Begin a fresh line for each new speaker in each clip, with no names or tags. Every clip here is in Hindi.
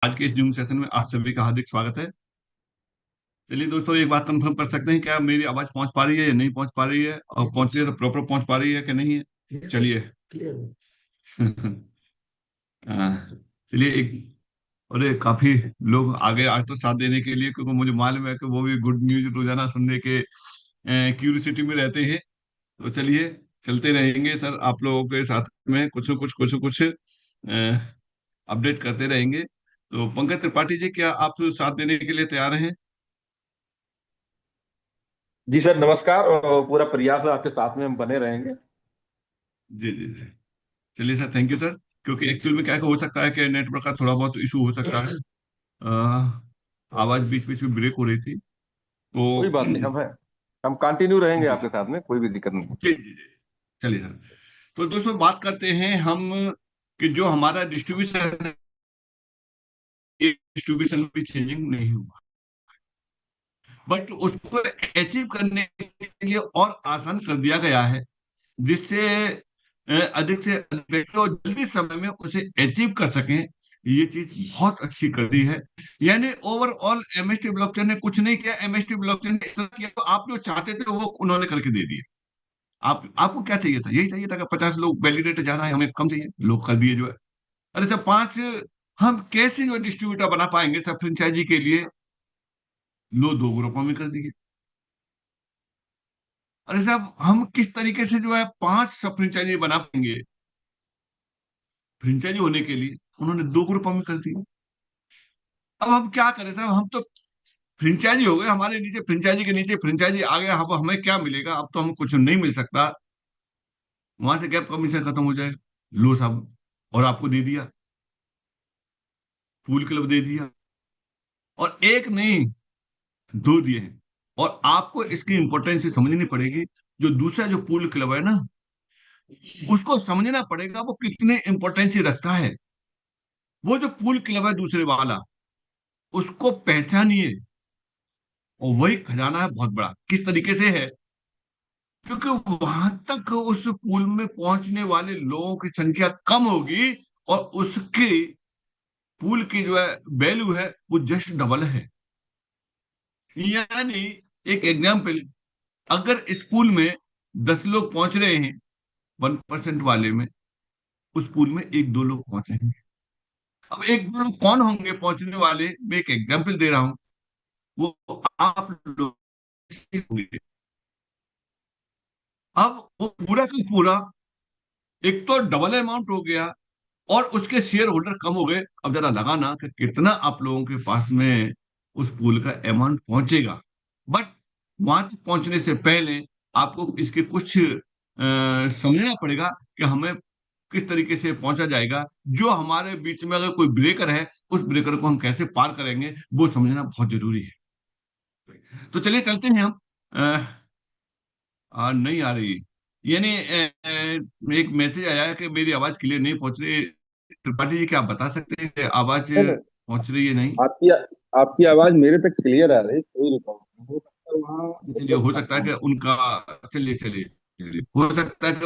आज के इस जूम सेशन में आप सभी का हार्दिक स्वागत है। चलिए दोस्तों, एक बात कंफर्म कर सकते हैं क्या मेरी आवाज पहुंच पा रही है या नहीं पहुंच पा रही है, और पहुंच रही है तो प्रॉपर पहुंच पा रही है कि नहीं है? चलिए। हाँ, चलिए एक। अरे काफी लोग आ गए आज तो साथ देने के लिए, क्योंकि मुझे मालूम है कि वो भी गुड न्यूज रोजाना सुनने के क्यूरियोसिटी में रहते हैं। तो चलिए, चलते रहेंगे सर आप लोगों के साथ में, कुछ न कुछ अपडेट करते रहेंगे। तो पंकज त्रिपाठी जी, क्या आप साथ देने के लिए तैयार हैं?
जी सर, नमस्कार। और पूरा प्रयास है आपके साथ में हम बने रहेंगे।
जी जी जी। चलिए सर, थैंक यू सर। क्योंकि एक्चुअल में क्या है कि हो सकता है कि नेटवर्क का थोड़ा बहुत इशू हो सकता है। आवाज बीच बीच में ब्रेक हो रही थी
कोई
तो
बात नहीं, हम हैं। हम कंटिन्यू रहेंगे
जी
आपके साथ में, कोई भी दिक्कत नहीं।
जी जी जी। चलिए सर, तो दोस्तों बात करते हैं हम कि जो हमारा डिस्ट्रीब्यूशन है, ये डिस्ट्रीब्यूशन भी चेंजिंग नहीं हुआ, बट उसको अचीव करने के लिए और आसान कर दिया गया है, जिससे अधिक से अधिक व्यक्ति और जल्दी समय में उसे अचीव कर सकें। ये चीज बहुत अच्छी कर दी है। यानी ओवरऑल एमएसटी ब्लॉकचेन ने कुछ नहीं किया, एमएसटी ब्लॉकचेन ने इतना किया तो आप जो चाहते थे वो उन्होंने करके दे दिया। आप आपको क्या चाहिए था? यही चाहिए था कि 50 लोग वैलिडेटर ज्यादा है, हमें कम चाहिए, लोग कर दिए जो है। अरे जब पांच, हम कैसे जो डिस्ट्रीब्यूटर बना पाएंगे सब फ्रेंचाइजी के लिए? लो, दो ग्रुपों में कर दिए। अरे साहब, हम किस तरीके से जो है पांच सब फ्रेंचाइजी बना पाएंगे फ्रेंचाइजी होने के लिए? उन्होंने दो ग्रुपों में कर दिया। अब हम क्या करें साहब, हम तो फ्रेंचाइजी हो गए, हमारे नीचे फ्रेंचाइजी के नीचे फ्रेंचाइजी आ गया, अब हमें क्या मिलेगा? अब तो हमें कुछ नहीं मिल सकता। वहां से गैप कमीशन खत्म हो जाए। लो साहब, और आपको दे दिया, पूल क्लब दे दिया, और एक नहीं, दो दिए हैं। और आपको इसकी इंपॉर्टेंस समझनी पड़ेगी। जो दूसरा जो पूल क्लब है ना, उसको समझना पड़ेगा वो कितने इंपॉर्टेंस रखता है। वो जो पूल क्लब है दूसरे वाला, उसको पहचानिए। और वही खजाना है बहुत बड़ा। किस तरीके से है? क्योंकि वहां तक उस पुल में पहुंचने वाले लोगों की संख्या कम होगी, और उसकी पुल की जो है वैल्यू है वो जस्ट डबल है। यानी एक एग्जाम्पल, अगर इस पुल में 10 लोग पहुंच रहे हैं 1% वाले में, उस पुल में एक दो लोग पहुंचेंगे। अब एक दो लोग कौन होंगे पहुंचने वाले? मैं एक एग्जाम्पल दे रहा हूं। वो आप लोग होंगे। अब वो पूरा का पूरा, एक तो डबल अमाउंट हो गया, और उसके शेयर होल्डर कम हो गए। अब जरा लगाना कि कितना आप लोगों के पास में उस पूल का अमाउंट पहुंचेगा। बट वहां तक पहुंचने से पहले आपको इसके कुछ समझना पड़ेगा कि हमें किस तरीके से पहुंचा जाएगा। जो हमारे बीच में अगर कोई ब्रेकर है, उस ब्रेकर को हम कैसे पार करेंगे, वो समझना बहुत जरूरी है। तो चलिए चलते हैं हम। नहीं आ रही, यानी एक मैसेज आया है कि मेरी आवाज क्लियर नहीं पहुंच रही। त्रिपाठी जी, क्या आप बता सकते हैं कि आवाज
नहीं नहीं,
पहुंच रही है नहीं?
आपकी आपकी आवाज मेरे तक क्लियर आ रही, कोई रुकावट नहीं हो सकता वहाँ
चलिए,
नेटवर्क
हो सकता है
प्रॉब्लम
कि
हो।
उनका, चलिए चलिए चलिए, हो सकता है कि हो।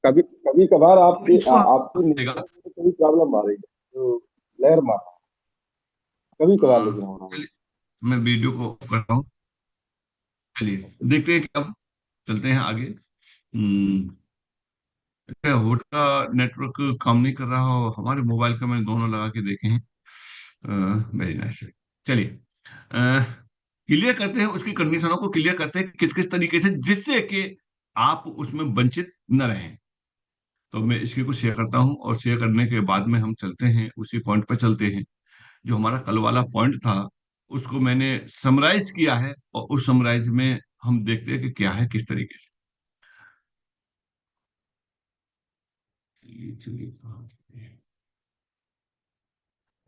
कभी कभी कभी कभार आपकी
इशू
आपकी
आएगा।
नेटवर्क में कोई प्रॉब्लम आ रही है, तो लहर मार कभी कभार लेकिन हो रहा है।
चलिए, मैं वीडियो को करता हूँ। चलिए देखते हैं कि अब चलते हैं आगे। होट का नेटवर्क काम नहीं कर रहा हो, हमारे मोबाइल का मैंने दोनों लगा के देखे हैं। Very nice. चलिए, क्लियर करते हैं, उसकी कंडीशनों को क्लियर करते हैं किस किस तरीके से, जिससे कि आप उसमें वंचित न रहें। तो मैं इसके को शेयर करता हूं, और शेयर करने के बाद में हम चलते हैं उसी पॉइंट पर चलते हैं। जो हमारा कल वाला पॉइंट था, उसको मैंने समराइज किया है, और उस समराइज में हम देखते हैं कि क्या है किस तरीके से। चलिए चलिए, कहाँ है?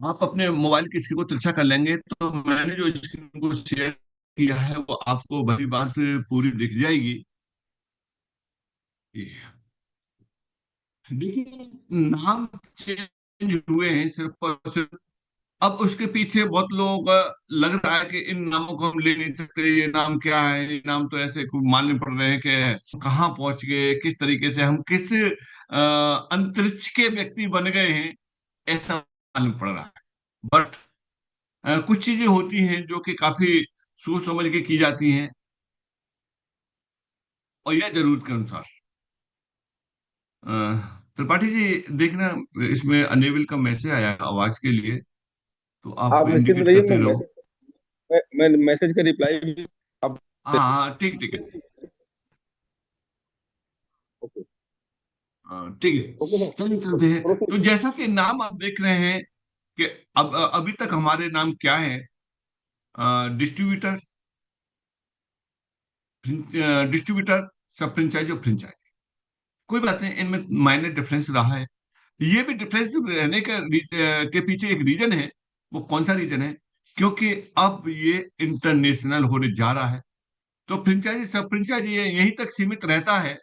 आप अपने मोबाइल की स्क्रीन को तिरछा कर लेंगे तो मैंने जो स्क्रीन को शेयर किया है वो आपको भली बात पूरी दिख जाएगी। देखिए, नाम चेंज हुए हैं सिर्फ और सिर्फ। अब उसके पीछे बहुत लोगों का लग रहा है कि इन नामों को हम ले नहीं सकते, ये नाम क्या है, ये नाम तो ऐसे खूब मानने पड़ रहे हैं कि कहाँ पहुंच गए, किस तरीके से हम किस अंतरिक्ष के व्यक्ति बन गए हैं, ऐसा मालूम पड़ रहा है। बट कुछ चीजें होती हैं जो कि काफी सोच समझ के की जाती हैं, और यह जरूरत के अनुसार। अ, त्रिपाठी जी देखना, इसमें अनेबल का मैसेज आया है आवाज के लिए, तो आप
आप निश्चिंत
इंडिकेट
रहिए,
करते रहो।
मैं मैसेज का रिप्लाई भी आप।
हाँ हाँ, ठीक ठीक है।
ओके।
ठीक है,
ओके सर।
चलिए चलते हैं। तो
प्रोसीड।
जैसा कि नाम आप देख रहे हैं कि अब अभी तक हमारे नाम क्या है, डिस्ट्रीब्यूटर, डिस्ट्रीब्यूटर, सब फ्रेंचाइजी और फ्रेंचाइजी। कोई बात नहीं, इनमें माइनर डिफरेंस रहा है। ये भी डिफरेंस रहने के पीछे एक रीजन है। वो कौन सा रीजन है? क्योंकि अब ये इंटरनेशनल होने जा रहा है, तो फ्रेंचाइजी सब फ्रेंचाइजी यहीं तक सीमित रहता है,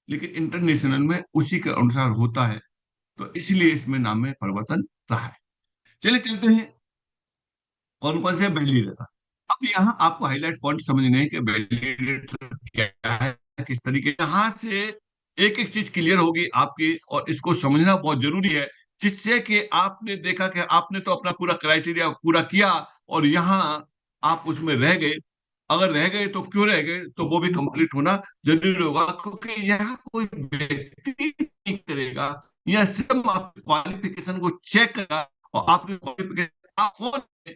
लेकिन इंटरनेशनल में उसी के अनुसार होता है, तो इसलिए इसमें नाम में परिवर्तन रहा है। चलिए चलते हैं, कौन कौन से वैलिडेटर। अब यहाँ आपको हाईलाइट पॉइंट समझने हैं कि वैलिडेटर क्या है, किस तरीके, यहाँ से एक एक चीज क्लियर होगी आपकी, और इसको समझना बहुत जरूरी है, जिससे कि आपने देखा कि आपने तो अपना पूरा क्राइटेरिया पूरा किया, और यहाँ आप उसमें रह गए। अगर रह गए तो क्यों रह गए, तो वो भी कंप्लीट होना जरूरी होगा, क्योंकि यहाँ कोई व्यक्ति नहीं करेगा, यह सिर्फ आपके क्वालिफिकेशन को चेक करेगा, और आपके क्वालिफिकेशन आप कौन है,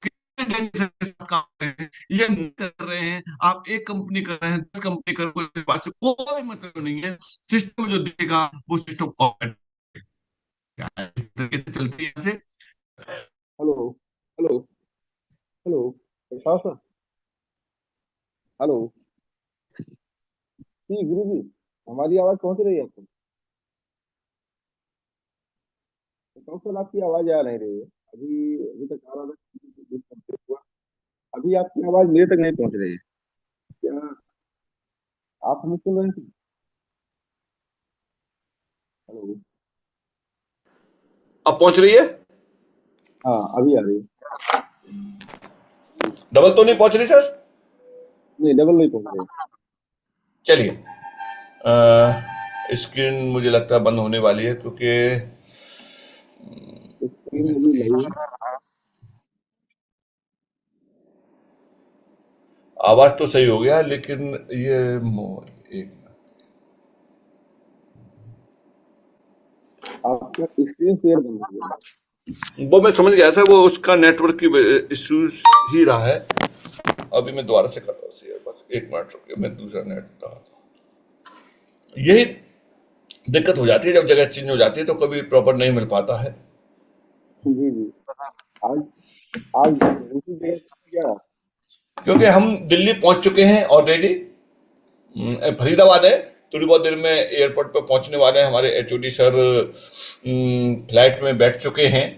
कितने डेली से काम कर रहे हैं, या नहीं कर रहे हैं, आप एक कंपनी कर रहे हैं, 10 कंपनी कर रहे हैं, कोई बात से कोई मतलब नहीं है। सिस्टम जो देगा वो सिस्टम क्या है, इस तरीके से चलती है से।
हेलो। हेलो। हेलो प्रसाद सर। हेलो। जी गुरु जी, हमारी आवाज पहुंच रही है आपको? प्रसाद सर, आपकी आवाज आ नहीं रही है। अभी अभी तक आ रहा था, कुछ कंप्लीट हुआ। अभी आपकी आवाज मेरे तक नहीं पहुंच रही है। क्या आप हमें सुन रहे हैं? हेलो।
अब पहुंच रही है?
हाँ, अभी आ रही है।
डबल तो नहीं पहुंच रही सर?
नहीं, डबल नहीं पहुंच रही
चलिए, स्क्रीन मुझे लगता है बंद होने वाली है, क्योंकि
है। स्क्रीन अभी नहीं है।
आवाज तो सही हो गया, लेकिन ये एक
आपका स्क्रीन शेयर बंद हो गया।
वो मैं समझ गया था, वो उसका नेटवर्क की इश्यूज ही रहा है। अभी मैं दोबारा से करता हूँ शेयर, बस 1 मिनट रुकिए, मैं दूसरा नेट लगाता हूँ। यही दिक्कत हो जाती है, जब जगह चेंज हो जाती है तो कभी प्रॉपर नहीं मिल पाता है।
जी जी। आज आज दूसरी जगह क्या?
क्योंकि हम दिल्ली पहुंच चुके हैं ऑलरेडी, फरीदाबाद है, थोड़ी बहुत देर में एयरपोर्ट पर पहुंचने वाले हैं। हमारे एचओडी सर फ्लाइट में बैठ चुके हैं,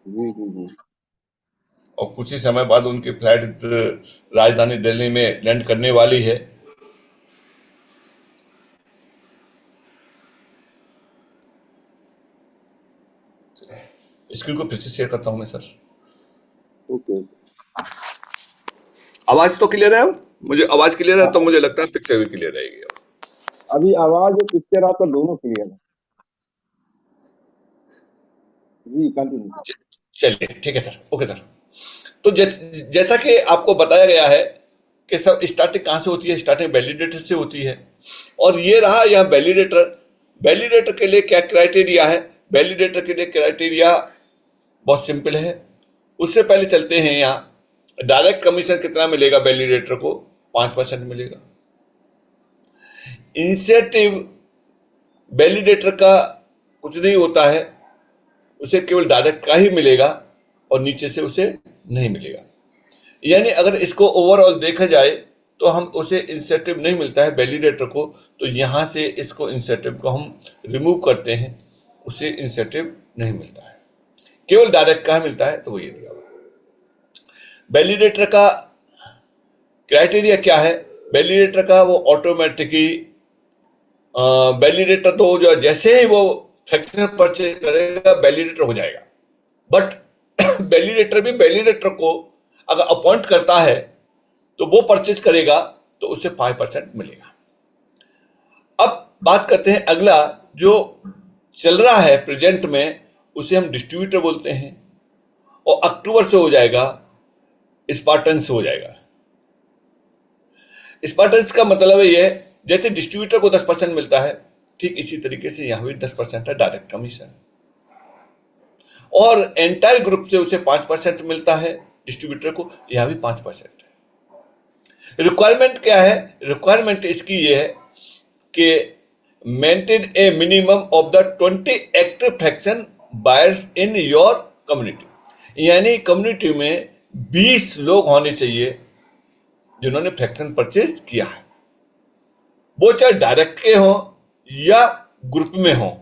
जी जी जी।
और कुछ ही समय बाद उनकी फ्लाइट राजधानी दिल्ली में लैंड करने वाली है। स्क्रीन को फिर से शेयर करता हूं मैं सर।
ओके।
आवाज तो क्लियर है? मुझे आवाज क्लियर है, तो
हाँ,
मुझे लगता है पिक्चर भी क्लियर रहेगी।
अभी आवाज और पिक्चर आपका दोनों क्लियर है। जी कंटिन्यू।
चलिए ठीक है सर, ओके सर। तो जैसा कि आपको बताया गया है कि सब स्टार्टिंग कहाँ से होती है, स्टार्टिंग वैलिडेटर से होती है, और ये रहा यह वैलिडेटर। वैलिडेटर के लिए क्या क्राइटेरिया है? वैलिडेटर के लिए क्राइटेरिया बहुत सिंपल है। उससे पहले चलते हैं, यहाँ डायरेक्ट कमीशन कितना मिलेगा वैलिडेटर को? 5% मिलेगा। इंसेंटिव वैलिडेटर का कुछ नहीं होता है, उसे केवल डायरेक्ट का ही मिलेगा, और नीचे से उसे नहीं मिलेगा। यानी अगर इसको ओवरऑल देखा जाए तो हम उसे इंसेंटिव नहीं मिलता है वैलिडेटर को, तो यहां से इसको इंसेंटिव को हम रिमूव करते हैं, उसे इंसेंटिव नहीं मिलता है, केवल डायरेक्ट का मिलता है। तो वो ये दिया हुआ वैलिडेटर का क्राइटेरिया क्या है? वैलिडेटर का वो ऑटोमेटिकली, वैलिडेटर तो जो जैसे ही वो फ्रैक्शनल परचेज करेगा वैलिडेटर हो जाएगा, बट वैलिडेटर भी वैलिडेटर को अगर अपॉइंट करता है तो वो परचेज करेगा, तो उसे 5% मिलेगा। अब बात करते हैं अगला जो चल रहा है प्रेजेंट में, उसे हम डिस्ट्रीब्यूटर बोलते हैं, और अक्टूबर से हो जाएगा स्पार्टन्स हो जाएगा। स्पार्टन्स का मतलब है ये, जैसे डिस्ट्रीब्यूटर को 10% मिलता है, ठीक इसी तरीके से यहां भी 10% है डायरेक्ट कमीशन, और एंटायर ग्रुप से उसे 5% मिलता है डिस्ट्रीब्यूटर को, यहां भी 5% है। रिक्वायरमेंट क्या है? रिक्वायरमेंट इसकी ये है कि maintain A minimum of the 20 active fraction buyers in your community, यानी कम्युनिटी में 20 लोग होने चाहिए जिन्होंने फ्रैक्शन परचेज किया है, वो चाहे डायरेक्ट के हों या ग्रुप में हों,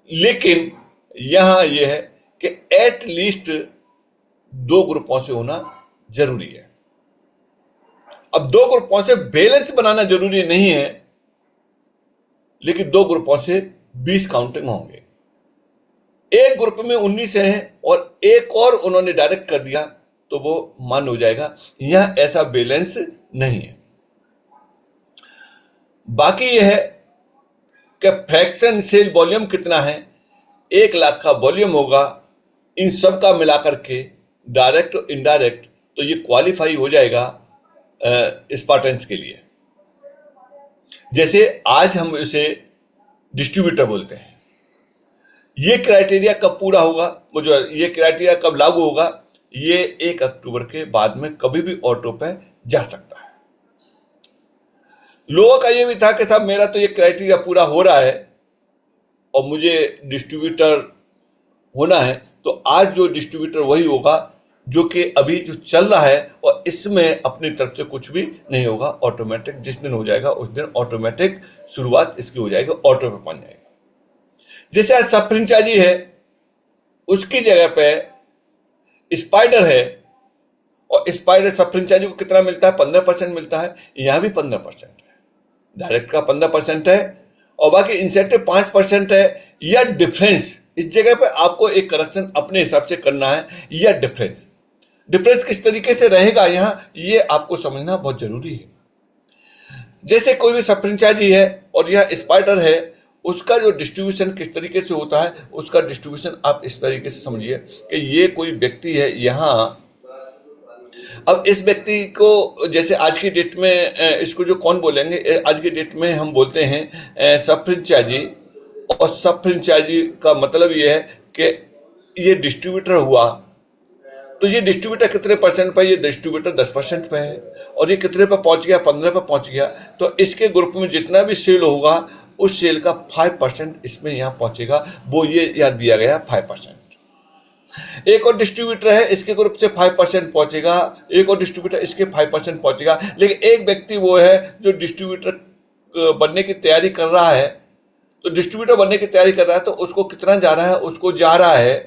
लेकिन यहां यह है कि एट लीस्ट 2 ग्रुपों से होना जरूरी है। अब 2 ग्रुपों से बैलेंस बनाना जरूरी नहीं है, लेकिन 2 ग्रुपों से 20 काउंटिंग होंगे। एक ग्रुप में 19 हैं और एक और उन्होंने डायरेक्ट कर दिया तो वो मान हो जाएगा। यह ऐसा बैलेंस नहीं है। बाकी यह है कि फ्रैक्शन सेल वॉल्यूम कितना है, 1 लाख का वॉल्यूम होगा इन सब का मिलाकर के, डायरेक्ट और इनडायरेक्ट, तो ये क्वालिफाई हो जाएगा स्पार्टन्स के लिए। जैसे आज हम इसे डिस्ट्रीब्यूटर बोलते हैं। ये क्राइटेरिया कब पूरा होगा, वो जो ये क्राइटेरिया कब लागू होगा, ये 1 अक्टूबर के बाद में कभी भी ऑटो पे जा सकता है। लोगों का ये भी था कि साहब मेरा तो ये क्राइटेरिया पूरा हो रहा है और मुझे डिस्ट्रीब्यूटर होना है, तो आज जो डिस्ट्रीब्यूटर वही होगा जो कि अभी जो चल रहा है, और इसमें अपनी तरफ से कुछ भी नहीं होगा, ऑटोमेटिक जिस दिन हो जाएगा उस दिन ऑटोमेटिक शुरुआत इसकी हो जाएगी, ऑटो पे बन जाएगा। जैसे आज सब फ्रेंचाइजी है, उसकी जगह पे स्पाइडर है, और स्पाइडर सब फ्रेंचाइजी को कितना मिलता है? 15% मिलता है। यहां भी 15% है, डायरेक्ट का 15% है, और बाकी इंसेंटिव 5% है। या डिफरेंस, इस जगह पे आपको एक करेक्शन अपने हिसाब से करना है, या डिफरेंस डिफरेंस किस तरीके से रहेगा यहां, ये आपको समझना बहुत जरूरी है। जैसे कोई भी सब फ्रेंचाइजी है और यह स्पाइडर है, उसका जो डिस्ट्रीब्यूशन किस तरीके से होता है, उसका डिस्ट्रीब्यूशन आप इस तरीके से समझिए कि ये कोई व्यक्ति है यहां। अब इस व्यक्ति को जैसे आज की डेट में इसको जो कौन बोलेंगे, आज की डेट में हम बोलते हैं सब फ्रेंचाइजी, और सब फ्रेंचाइजी का मतलब ये है कि ये डिस्ट्रीब्यूटर हुआ, तो ये डिस्ट्रीब्यूटर कितने परसेंट पे? ये डिस्ट्रीब्यूटर 10% पे है, और ये कितने पे पहुंच गया? 15 पे पहुंच गया। तो इसके ग्रुप में जितना भी सेल होगा, उस सेल का 5% इसमें यहां पहुंचेगा, वो ये यहां दिया गया 5%। एक और डिस्ट्रीब्यूटर है, इसके ग्रुप से 5% पहुंचेगा, एक और डिस्ट्रीब्यूटर इसके 5% पहुंचेगा। लेकिन एक व्यक्ति वो है जो डिस्ट्रीब्यूटर बनने की तैयारी कर रहा है, तो डिस्ट्रीब्यूटर बनने की तैयारी कर रहा है, तो उसको कितना जा रहा है? उसको जा रहा है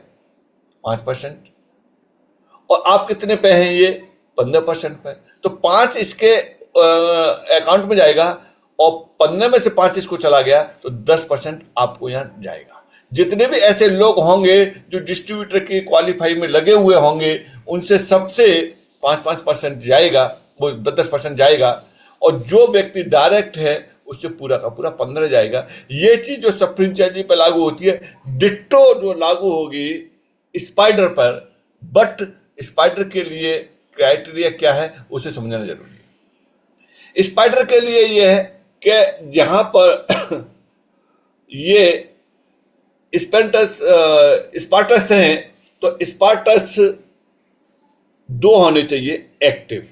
5%, और आप कितने पे हैं? ये 15% पे। तो 5 इसके अकाउंट में जाएगा, और 15 में से 5 इसको चला गया, तो 10% आपको यहां जाएगा। जितने भी ऐसे लोग होंगे जो डिस्ट्रीब्यूटर की क्वालिफाई में लगे हुए होंगे, उनसे सबसे 5% जाएगा, वो 10% जाएगा, और जो व्यक्ति डायरेक्ट है उससे पूरा का पूरा 15 जाएगा। ये चीज जो सब फ्रेंचाइजी पर लागू होती है, डिट्टो जो लागू होगी स्पाइडर पर, बट स्पाइडर के लिए क्राइटेरिया क्या है उसे समझना जरूरी है। स्पाइडर के लिए यह है कि जहां पर ये स्पार्टस हैं, तो स्पार्टस 2 होने चाहिए एक्टिव।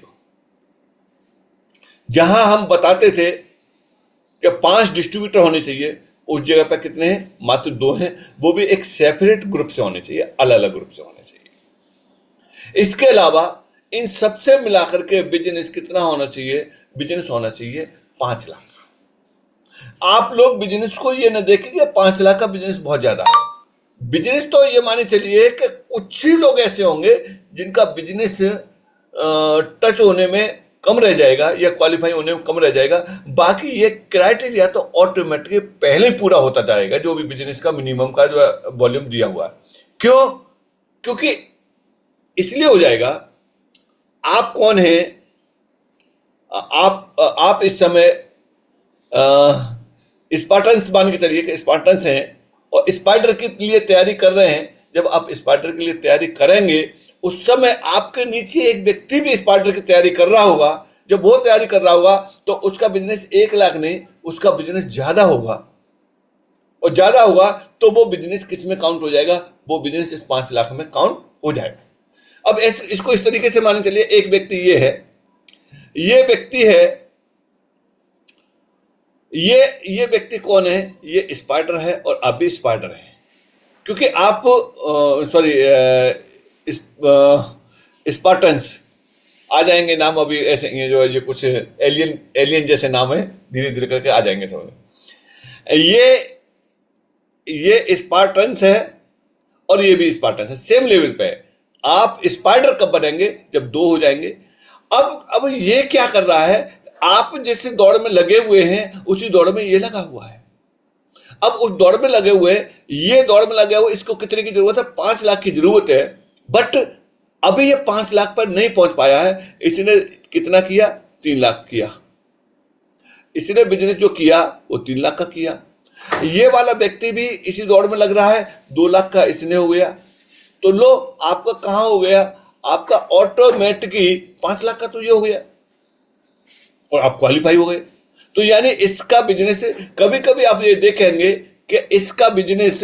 जहां हम बताते थे कि 5 डिस्ट्रीब्यूटर होने चाहिए, उस जगह पर कितने हैं? मात्र 2 हैं, वो भी एक सेपरेट ग्रुप से होने चाहिए, अलग अलग ग्रुप से होने चाहिए। इसके अलावा इन सबसे मिलाकर के बिजनेस कितना होना चाहिए? बिजनेस होना चाहिए 5 लाख। आप लोग बिजनेस को ये न देखें कि 5 लाख का बिजनेस बहुत ज्यादा है। बिजनेस तो ये माने चलिए कि कुछ ही लोग ऐसे होंगे जिनका बिजनेस टच होने में कम रह जाएगा या क्वालिफाई होने में कम रह जाएगा। बाकी ये क्राइटेरिया तो ऑटोमेटिकली पहले ही पूरा होता जाएगा, जो भी बिजनेस का मिनिमम का जो वॉल्यूम दिया हुआ है। क्यों? क्योंकि इसलिए हो जाएगा, आप कौन हैं? आप इस समय स्पार्टन्स मान के चलिए कि स्पार्टन्स हैं और स्पाइडर के लिए तैयारी कर रहे हैं। जब आप स्पाइडर के लिए तैयारी करेंगे उस समय आपके नीचे एक व्यक्ति भी स्पाइडर की तैयारी कर रहा होगा। जब वो तैयारी कर रहा होगा तो उसका बिजनेस 1 लाख नहीं, उसका बिजनेस ज्यादा होगा, और ज्यादा होगा तो वो बिजनेस किस में काउंट हो जाएगा? वो बिजनेस इस 5 लाख में काउंट हो जाएगा। अब इसको इस तरीके से मान चलिए, एक व्यक्ति ये है, ये व्यक्ति है, ये व्यक्ति कौन है? ये स्पाइडर है और आप भी स्पाइडर है। क्योंकि आप सॉरी स्पार्टन्स आ जाएंगे नाम, अभी ऐसे ये जो ये कुछ एलियन जैसे नाम है, धीरे धीरे करके आ जाएंगे समझ में। ये स्पार्टन्स है और ये भी स्पार्टन्स है, सेम लेवल पे है। आप स्पाइडर कब बनेंगे? जब 2 हो जाएंगे। अब ये क्या कर रहा है? आप जिस दौड़ में लगे हुए हैं उसी दौड़ में ये लगा हुआ है। अब उस दौड़ में लगे हुए, ये दौड़ में लगे हुए, इसको कितने की जरूरत है? 5 लाख की जरूरत है। बट अभी ये 5 लाख पर नहीं पहुंच पाया है। इसने कितना किया? 3 लाख किया। इसने बिजनेस जो किया वो 3 लाख का किया। ये वाला व्यक्ति भी इसी दौड़ में लग रहा है, 2 लाख का इसने हो गया। तो लो, आपका कहां हो गया? आपका ऑटोमेटिकली 5 लाख का तो ये हो गया और आप क्वालिफाई हो गए। तो यानी इसका बिजनेस, कभी कभी आप ये देखेंगे कि इसका बिजनेस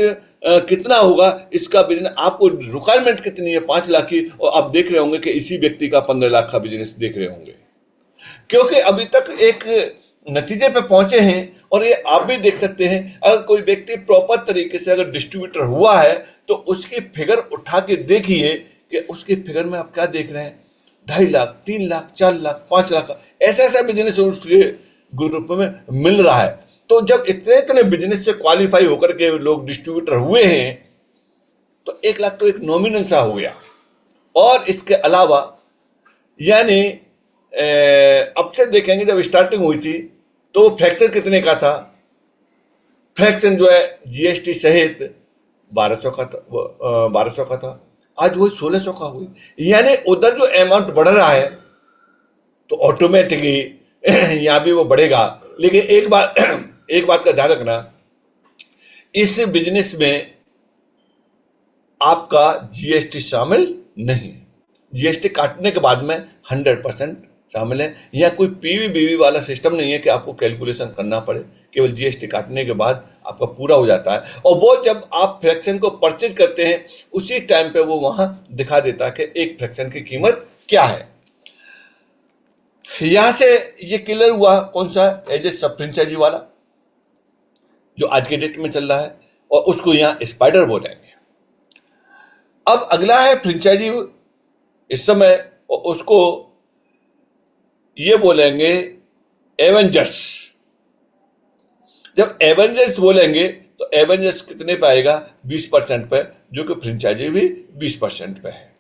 कितना होगा, इसका बिजनेस आपको रिक्वायरमेंट कितनी है 5 लाख की, और आप देख रहे होंगे कि इसी व्यक्ति का 15 लाख का बिजनेस देख रहे होंगे, क्योंकि अभी तक एक नतीजे पे पहुंचे हैं। और ये आप भी देख सकते हैं, अगर कोई व्यक्ति प्रॉपर तरीके से अगर डिस्ट्रीब्यूटर हुआ है तो उसकी फिगर उठा के देखिए कि उसकी फिगर में आप क्या देख रहे हैं? 2.5 लाख, 3 लाख, 4 लाख, 5 लाख का ऐसा ऐसा बिजनेस उसके ग्रुप में मिल रहा है। तो जब इतने इतने बिजनेस से क्वालिफाई होकर के लोग डिस्ट्रीब्यूटर हुए हैं तो 1 लाख तो एक नॉमिनल सा हो गया। और इसके अलावा यानी अब से देखेंगे, जब स्टार्टिंग हुई थी तो फ्रैक्शन कितने का था? फ्रैक्शन जो है जीएसटी सहित 1200 का था, 1200 का था। आज वही 1600 का हुई। यानी उधर जो अमाउंट बढ़ रहा है तो ऑटोमेटिकली यहां भी वो बढ़ेगा। लेकिन एक बात का ध्यान रखना, इस बिजनेस में आपका जीएसटी शामिल नहीं है। जीएसटी काटने के बाद में 100% शामिल है। यह कोई पीवी बीवी वाला सिस्टम नहीं है कि आपको कैलकुलेशन करना पड़े, केवल जीएसटी काटने के बाद आपका पूरा हो जाता है। और वो जब आप फ्रैक्शन को परचेज करते हैं उसी टाइम पे वो वहां दिखा देता है कि एक फ्रैक्शन की कीमत क्या है। यहां से ये क्लियर हुआ कौन सा? एज ए सब फ्रेंचाइजी वाला जो आज के डेट में चल रहा है, और उसको यहां स्पाइडर बोलेंगे। अब अगला है फ्रेंचाइजी इस समय, और उसको ये बोलेंगे एवेंजर्स। जब एवेंजर्स बोलेंगे तो एवेंजर्स कितने पे आएगा? 20% पे, जो कि फ्रेंचाइजी भी 20% पे है।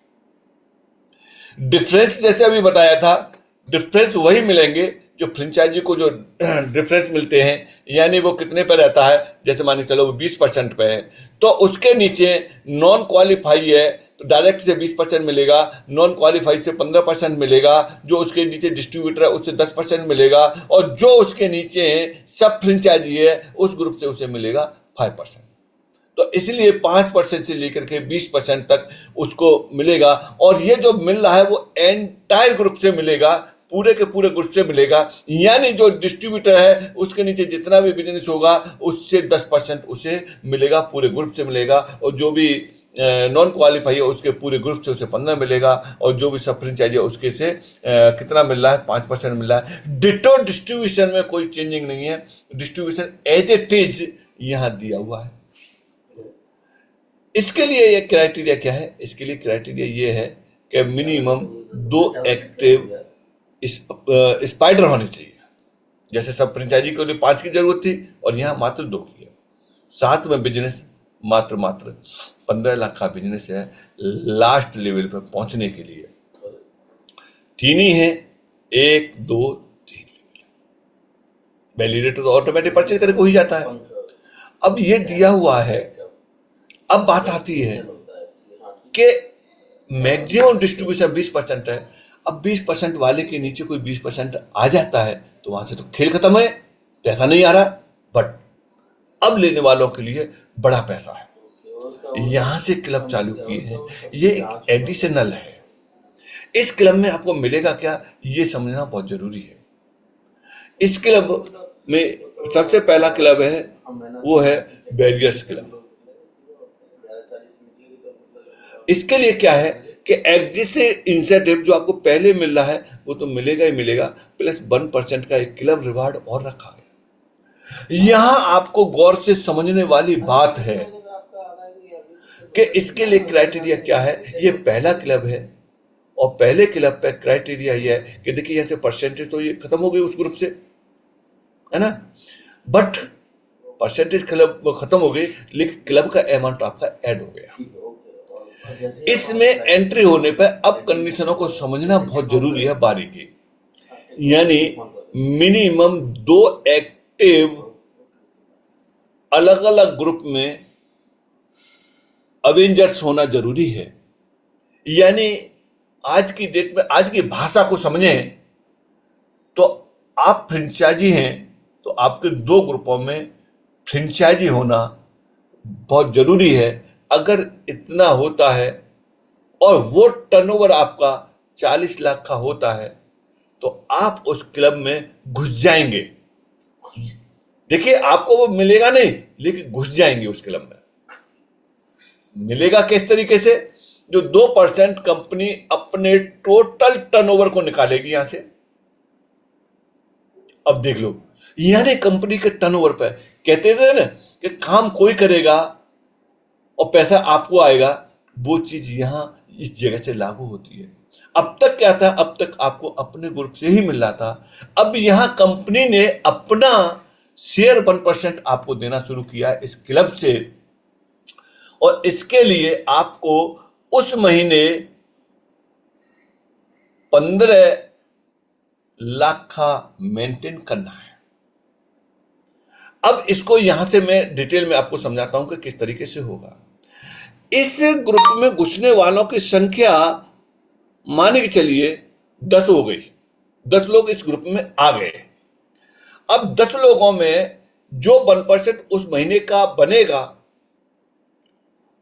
डिफरेंस जैसे अभी बताया था, डिफरेंस वही मिलेंगे जो फ्रेंचाइजी को जो डिफरेंस मिलते हैं, यानी वो कितने पे रहता है? जैसे मान के चलो वो 20% पे है तो उसके नीचे नॉन क्वालिफाई है तो डायरेक्ट से 20% मिलेगा, नॉन क्वालिफाई से 15% मिलेगा, जो उसके नीचे डिस्ट्रीब्यूटर है उससे 10% मिलेगा, और जो उसके नीचे सब फ्रेंचाइजी है उस ग्रुप से उसे मिलेगा 5%। तो इसलिए 5% से लेकर के 20% तक उसको मिलेगा। और ये जो मिल रहा है वो एंटायर ग्रुप से मिलेगा, पूरे के पूरे ग्रुप से मिलेगा। यानी जो डिस्ट्रीब्यूटर है उसके नीचे जितना भी बिजनेस होगा उससे 10% उसे मिलेगा, पूरे ग्रुप से मिलेगा। और जो भी नॉन क्वालिफाई है उसके पूरे ग्रुप से उसे 15 मिलेगा, और जो भी सब फ्रेंचाइजी है उसके से कितना मिल रहा है? 5% मिल रहा है। डिटो डिस्ट्रीब्यूशन में कोई चेंजिंग नहीं है, डिस्ट्रीब्यूशन एज इट इज यहां दिया हुआ है। इसके लिए ये क्राइटेरिया क्या है? इसके लिए क्राइटेरिया ये है कि मिनिमम 2 एक्टिव स्पाइडर होने चाहिए। जैसे सब फ्रेंचाइजी के लिए 5 की जरूरत थी और यहां मात्र 2 की है। साथ में बिजनेस मात्र 15 लाख का बिजनेस है लास्ट लेवल पर पहुंचने के लिए। 3 ही है, 1 2 3 वैलिडेटर तो ऑटोमेटिक परचेज करके हो ही जाता है। अब ये दिया हुआ है। अब बात आती है कि मैक्सिमम डिस्ट्रीब्यूशन 20% है। अब 20% वाले के नीचे कोई 20% आ जाता है तो वहां से तो खेल खत्म है, पैसा नहीं आ रहा। बट
अब लेने वालों के लिए बड़ा पैसा है। यहां से क्लब चालू किए हैं, ये एक एडिशनल है। इस क्लब में आपको मिलेगा क्या, ये समझना बहुत जरूरी है। इस क्लब में सबसे पहला क्लब है, वो है बैरियर्स क्लब। इसके लिए क्या है कि एग्जिट से इंसेंटिव जो आपको पहले मिल रहा है वो तो मिलेगा ही मिलेगा, प्लस 1% का एक क्लब रिवार्ड और रखा गया। यहां आपको गौर से समझने वाली बात है कि इसके लिए क्राइटेरिया क्या है। ये पहला क्लब है और पहले क्लब पे क्राइटेरिया ये है कि देखिए यहाँ से परसेंटेज तो ये खत्म हो गई उस ग्रुप से, है ना, बट परसेंटेज क्लब खत्म हो गई, लेकिन क्लब का अमाउंट आपका ऐड हो गया। इसमें एंट्री होने पर अब कंडीशनों को समझना बहुत जरूरी है बारीकी, यानी मिनिमम 2 एक्टिव अलग अलग ग्रुप में अवेंजर्स होना जरूरी है। यानी आज की डेट में, आज की भाषा को समझें तो आप फ्रेंचाइजी हैं तो आपके 2 ग्रुपों में फ्रेंचाइजी होना बहुत जरूरी है। अगर इतना होता है और वो टर्नओवर आपका 40 लाख का होता है तो आप उस क्लब में घुस जाएंगे। देखिए आपको वो मिलेगा नहीं, लेकिन घुस जाएंगे उस क्लब में। मिलेगा किस तरीके से, जो 2% कंपनी अपने टोटल टर्नओवर को निकालेगी यहां से। अब देख लो, यानी कंपनी के टर्नओवर पे कहते थे ना कि काम कोई करेगा और पैसा आपको आएगा, वो चीज यहां इस जगह से लागू होती है। अब तक क्या था, अब तक आपको अपने ग्रुप से ही मिल रहा था, अब यहां कंपनी ने अपना शेयर 1% आपको देना शुरू किया इस क्लब से, और इसके लिए आपको उस महीने 15 लाख का मेंटेन करना है। अब इसको यहां से मैं डिटेल में आपको समझाता हूं कि किस तरीके से होगा। इस ग्रुप में घुसने वालों की संख्या मान के चलिए 10 हो गई, 10 लोग इस ग्रुप में आ गए। अब 10 लोगों में जो 1% उस महीने का बनेगा,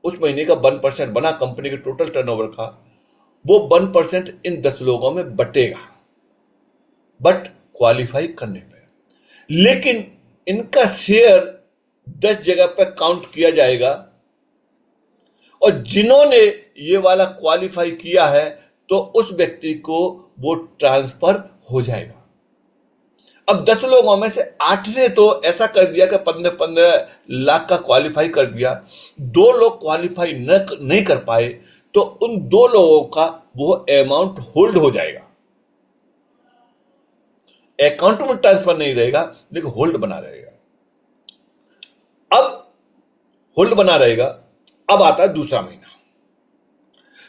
उस महीने का 1% बना कंपनी के टोटल टर्नओवर का, वो 1% इन 10 लोगों में बटेगा, बट क्वालिफाई करने पे। लेकिन इनका शेयर 10 जगह पर काउंट किया जाएगा, और जिन्होंने ये वाला क्वालिफाई किया है तो उस व्यक्ति को वो ट्रांसफर हो जाएगा। अब 10 लोगों में से 8 ने तो ऐसा कर दिया कि 15 लाख का क्वालिफाई कर दिया, 2 लोग क्वालिफाई नहीं कर पाए, तो उन 2 लोगों का वो अमाउंट होल्ड हो जाएगा। अकाउंट में ट्रांसफर नहीं रहेगा, लेकिन होल्ड बना रहेगा। अब होल्ड बना रहेगा। अब आता है दूसरा महीना।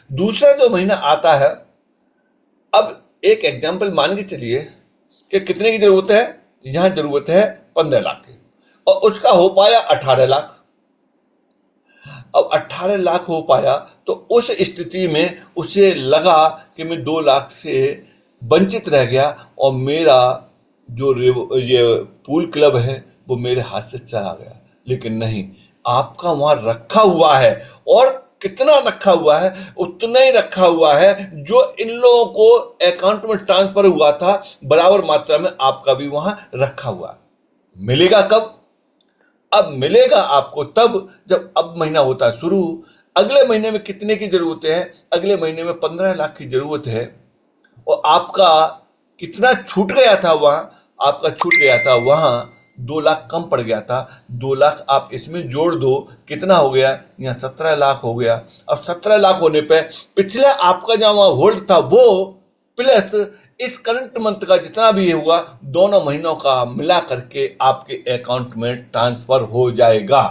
दूसरा जो महीना आता है, अब एक एग्जांपल मान के चलिए कि कितने की जरूरत है, यहां जरूरत है 15 लाख की, और उसका हो पाया 18 लाख। अब 18 लाख हो पाया तो उस स्थिति में उसे लगा कि मैं 2 लाख से वंचित रह गया और मेरा जो ये पूल क्लब है वो मेरे हाथ से चला गया। लेकिन नहीं, आपका वहां रखा हुआ है, और कितना रखा हुआ है, उतना ही रखा हुआ है जो इन लोगों को अकाउंट में ट्रांसफर हुआ था, बराबर मात्रा में आपका भी वहां रखा हुआ। मिलेगा कब? अब मिलेगा आपको तब जब अब महीना होता है शुरू। अगले महीने में कितने की जरूरत है? अगले महीने में 15 लाख की जरूरत है, और आपका कितना छूट गया था वहां, आपका छूट गया था वहां 2 लाख कम पड़ गया था। 2 लाख आप इसमें जोड़ दो, कितना हो गया, यहाँ 17 लाख हो गया। अब 17 लाख होने पे पिछले आपका जो वहां होल्ड था वो प्लस इस करंट मंथ का जितना भी हुआ, दोनों महीनों का मिला करके आपके अकाउंट में ट्रांसफर हो जाएगा।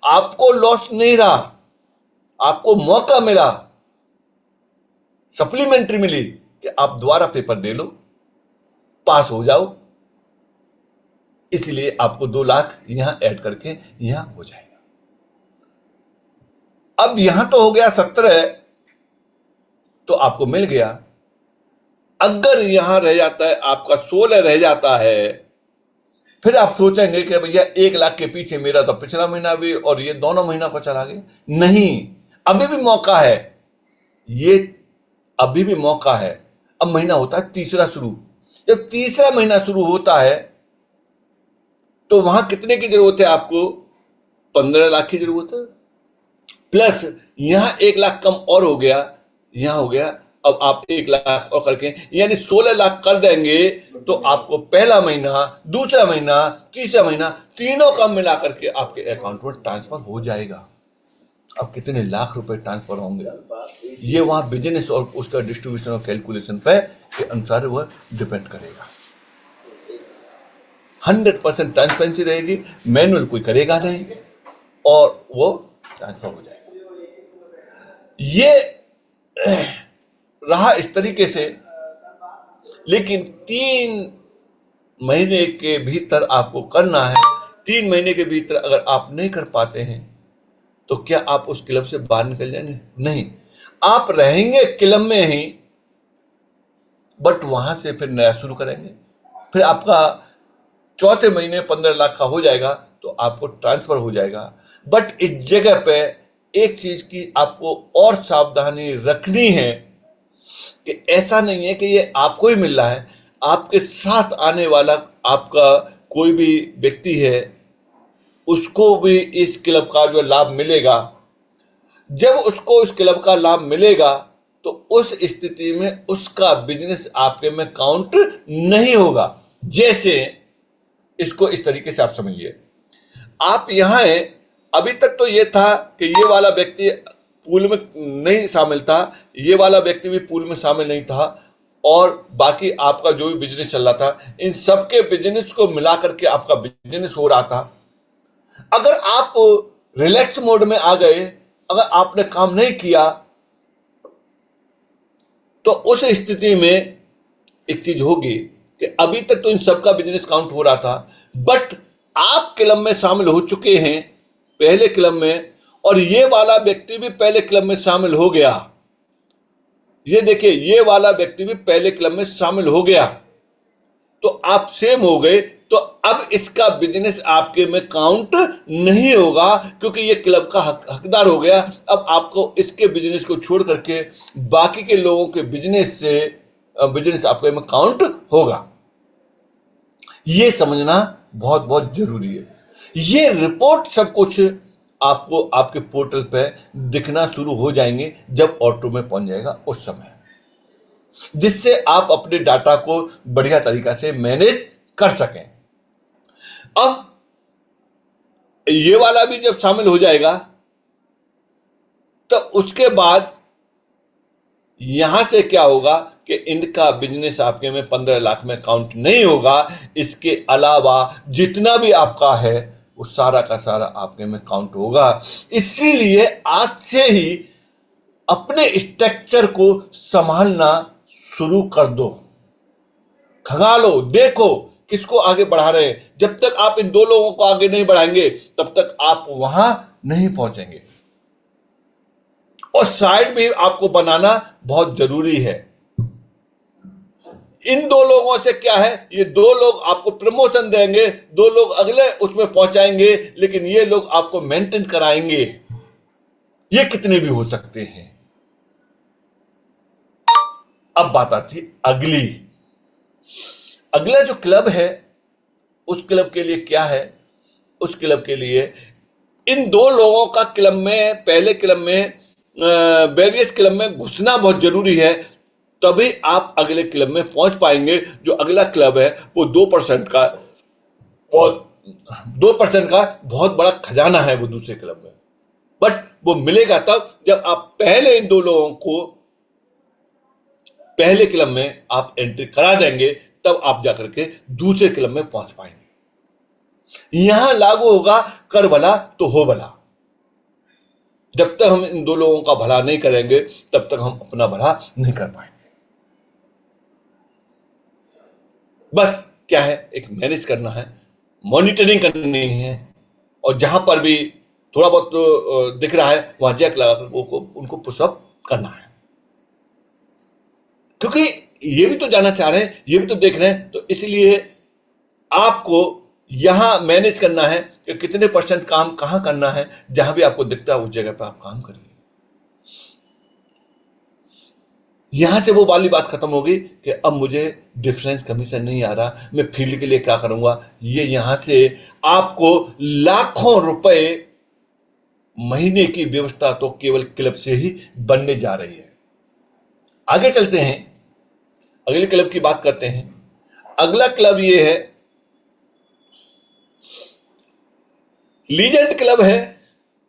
आपको लॉस नहीं रहा, आपको मौका मिला, सप्लीमेंट्री मिली कि आप दोबारा पेपर दे लो, पास हो जाओ। इसलिए आपको 2 लाख यहां ऐड करके यहां हो जाएगा। अब यहां तो हो गया 17, तो आपको मिल गया। अगर यहां रह जाता है आपका 16 रह जाता है, फिर आप सोचेंगे कि भैया 1 लाख के पीछे मेरा तो पिछला महीना भी और ये दोनों महीना को चला गया। नहीं, अभी भी मौका है, ये अभी भी मौका है। अब महीना होता है तीसरा शुरू, जब तीसरा महीना शुरू होता है तो वहां कितने की जरूरत है आपको? 15 लाख की जरूरत है, प्लस यहां 1 लाख कम और हो गया, यहां हो गया। अब आप 1 लाख और करके यानी 16 लाख कर देंगे तो आपको पहला महीना, दूसरा महीना, तीसरा महीना, तीनों का मिला करके आपके अकाउंट में ट्रांसफर हो जाएगा। अब कितने लाख रुपए ट्रांसफर होंगे, ये वहां बिजनेस और उसका डिस्ट्रीब्यूशन और कैलकुलेशन पे के अनुसार वह डिपेंड करेगा। 100% ट्रांसपेरेंसी रहेगी, मैनुअल कोई करेगा नहीं और वो ट्रांसफर हो जाएगा। ये रहा इस तरीके से, लेकिन 3 महीने के भीतर आपको करना है। 3 महीने के भीतर अगर आप नहीं कर पाते हैं तो क्या आप उस क्लब से बाहर निकल जाएंगे? नहीं, आप रहेंगे क्लब में ही, बट वहां से फिर नया शुरू करेंगे। फिर आपका चौथे महीने 15 लाख का हो जाएगा तो आपको ट्रांसफर हो जाएगा। बट इस जगह पे एक चीज की आपको और सावधानी रखनी है कि ऐसा नहीं है कि ये आपको ही मिल रहा है, आपके साथ आने वाला आपका कोई भी व्यक्ति है उसको भी इस क्लब का जो लाभ मिलेगा। जब उसको इस क्लब का लाभ मिलेगा तो उस स्थिति में उसका बिजनेस आपके में काउंट नहीं होगा। जैसे इसको इस तरीके से आप समझिए, आप यहां हैं, अभी तक तो ये था कि ये वाला व्यक्ति पूल में नहीं शामिल था, ये वाला व्यक्ति भी पूल में शामिल नहीं था, और बाकी आपका जो भी बिजनेस चल रहा था इन सबके बिजनेस को मिला करके आपका बिजनेस हो रहा था। अगर आप रिलैक्स मोड में आ गए, अगर आपने काम नहीं किया, तो उस स्थिति में एक चीज होगी कि अभी तक तो इन सबका बिजनेस काउंट हो रहा था, बट आप क्लब में शामिल हो चुके हैं पहले क्लब में, और ये वाला व्यक्ति भी पहले क्लब में शामिल हो गया। ये देखिए, ये वाला व्यक्ति भी पहले क्लब में शामिल हो गया, तो आप सेम हो गए। तो अब इसका बिजनेस आपके में काउंट नहीं होगा क्योंकि ये क्लब का हकदार हो गया। अब आपको इसके बिजनेस को छोड़ करके बाकी के लोगों के बिजनेस से बिजनेस आपके में काउंट होगा। ये समझना बहुत बहुत जरूरी है। ये रिपोर्ट सब कुछ आपको आपके पोर्टल पे दिखना शुरू हो जाएंगे जब ऑटो में पहुंच जाएगा उस समय, जिससे आप अपने डाटा को बढ़िया तरीका से मैनेज कर सकें। अब ये वाला भी जब शामिल हो जाएगा तो उसके बाद यहां से क्या होगा कि इनका बिजनेस आपके में 15 लाख में काउंट नहीं होगा। इसके अलावा जितना भी आपका है वो सारा का सारा आपके में काउंट होगा। इसीलिए आज से ही अपने स्ट्रक्चर को संभालना शुरू कर दो, खंगालो, देखो किसको आगे बढ़ा रहे हैं। जब तक आप इन 2 लोगों को आगे नहीं बढ़ाएंगे तब तक आप वहां नहीं पहुंचेंगे। और साइड भी आपको बनाना बहुत जरूरी है। इन 2 लोगों से क्या है, ये 2 लोग आपको प्रमोशन देंगे, 2 लोग अगले उसमें पहुंचाएंगे, लेकिन ये लोग आपको मेंटेन कराएंगे। ये कितने भी हो सकते हैं। अब बात आती अगली, अगला जो क्लब है उस क्लब के लिए क्या है, उस क्लब के लिए इन 2 लोगों का क्लब में, पहले क्लब में, वेरियस क्लब में घुसना बहुत जरूरी है, तभी आप अगले क्लब में पहुंच पाएंगे। जो अगला क्लब है वो 2% का बहुत बड़ा खजाना है वो दूसरे क्लब में, बट वो मिलेगा तब जब आप पहले इन 2 लोगों को पहले क्लब में आप एंट्री करा देंगे, तब आप जाकर के दूसरे क्लब में पहुंच पाएंगे। यहां लागू होगा कर भला तो हो भला। जब तक हम इन 2 लोगों का भला नहीं करेंगे तब तक हम अपना भला नहीं कर पाएंगे। बस क्या है, एक मैनेज करना है, मॉनिटरिंग करनी है, और जहां पर भी थोड़ा बहुत दिख रहा है वहां जैक लगाकर उनको पुशअप करना है, क्योंकि ये भी तो जानना चाह रहे हैं, ये भी तो देख रहे हैं। तो इसलिए आपको यहां मैनेज करना है कि कितने % काम कहां करना है, जहां भी आपको दिखता है उस जगह पर आप काम करिए। यहां से वो वाली बात खत्म होगी कि अब मुझे डिफरेंस कमीशन नहीं आ रहा, मैं फील्ड के लिए क्या करूंगा। ये यहां से आपको लाखों रुपए महीने की व्यवस्था तो केवल क्लब से ही बनने जा रही है। आगे चलते हैं, अगले क्लब की बात करते हैं। अगला क्लब ये है, लीजेंड क्लब है।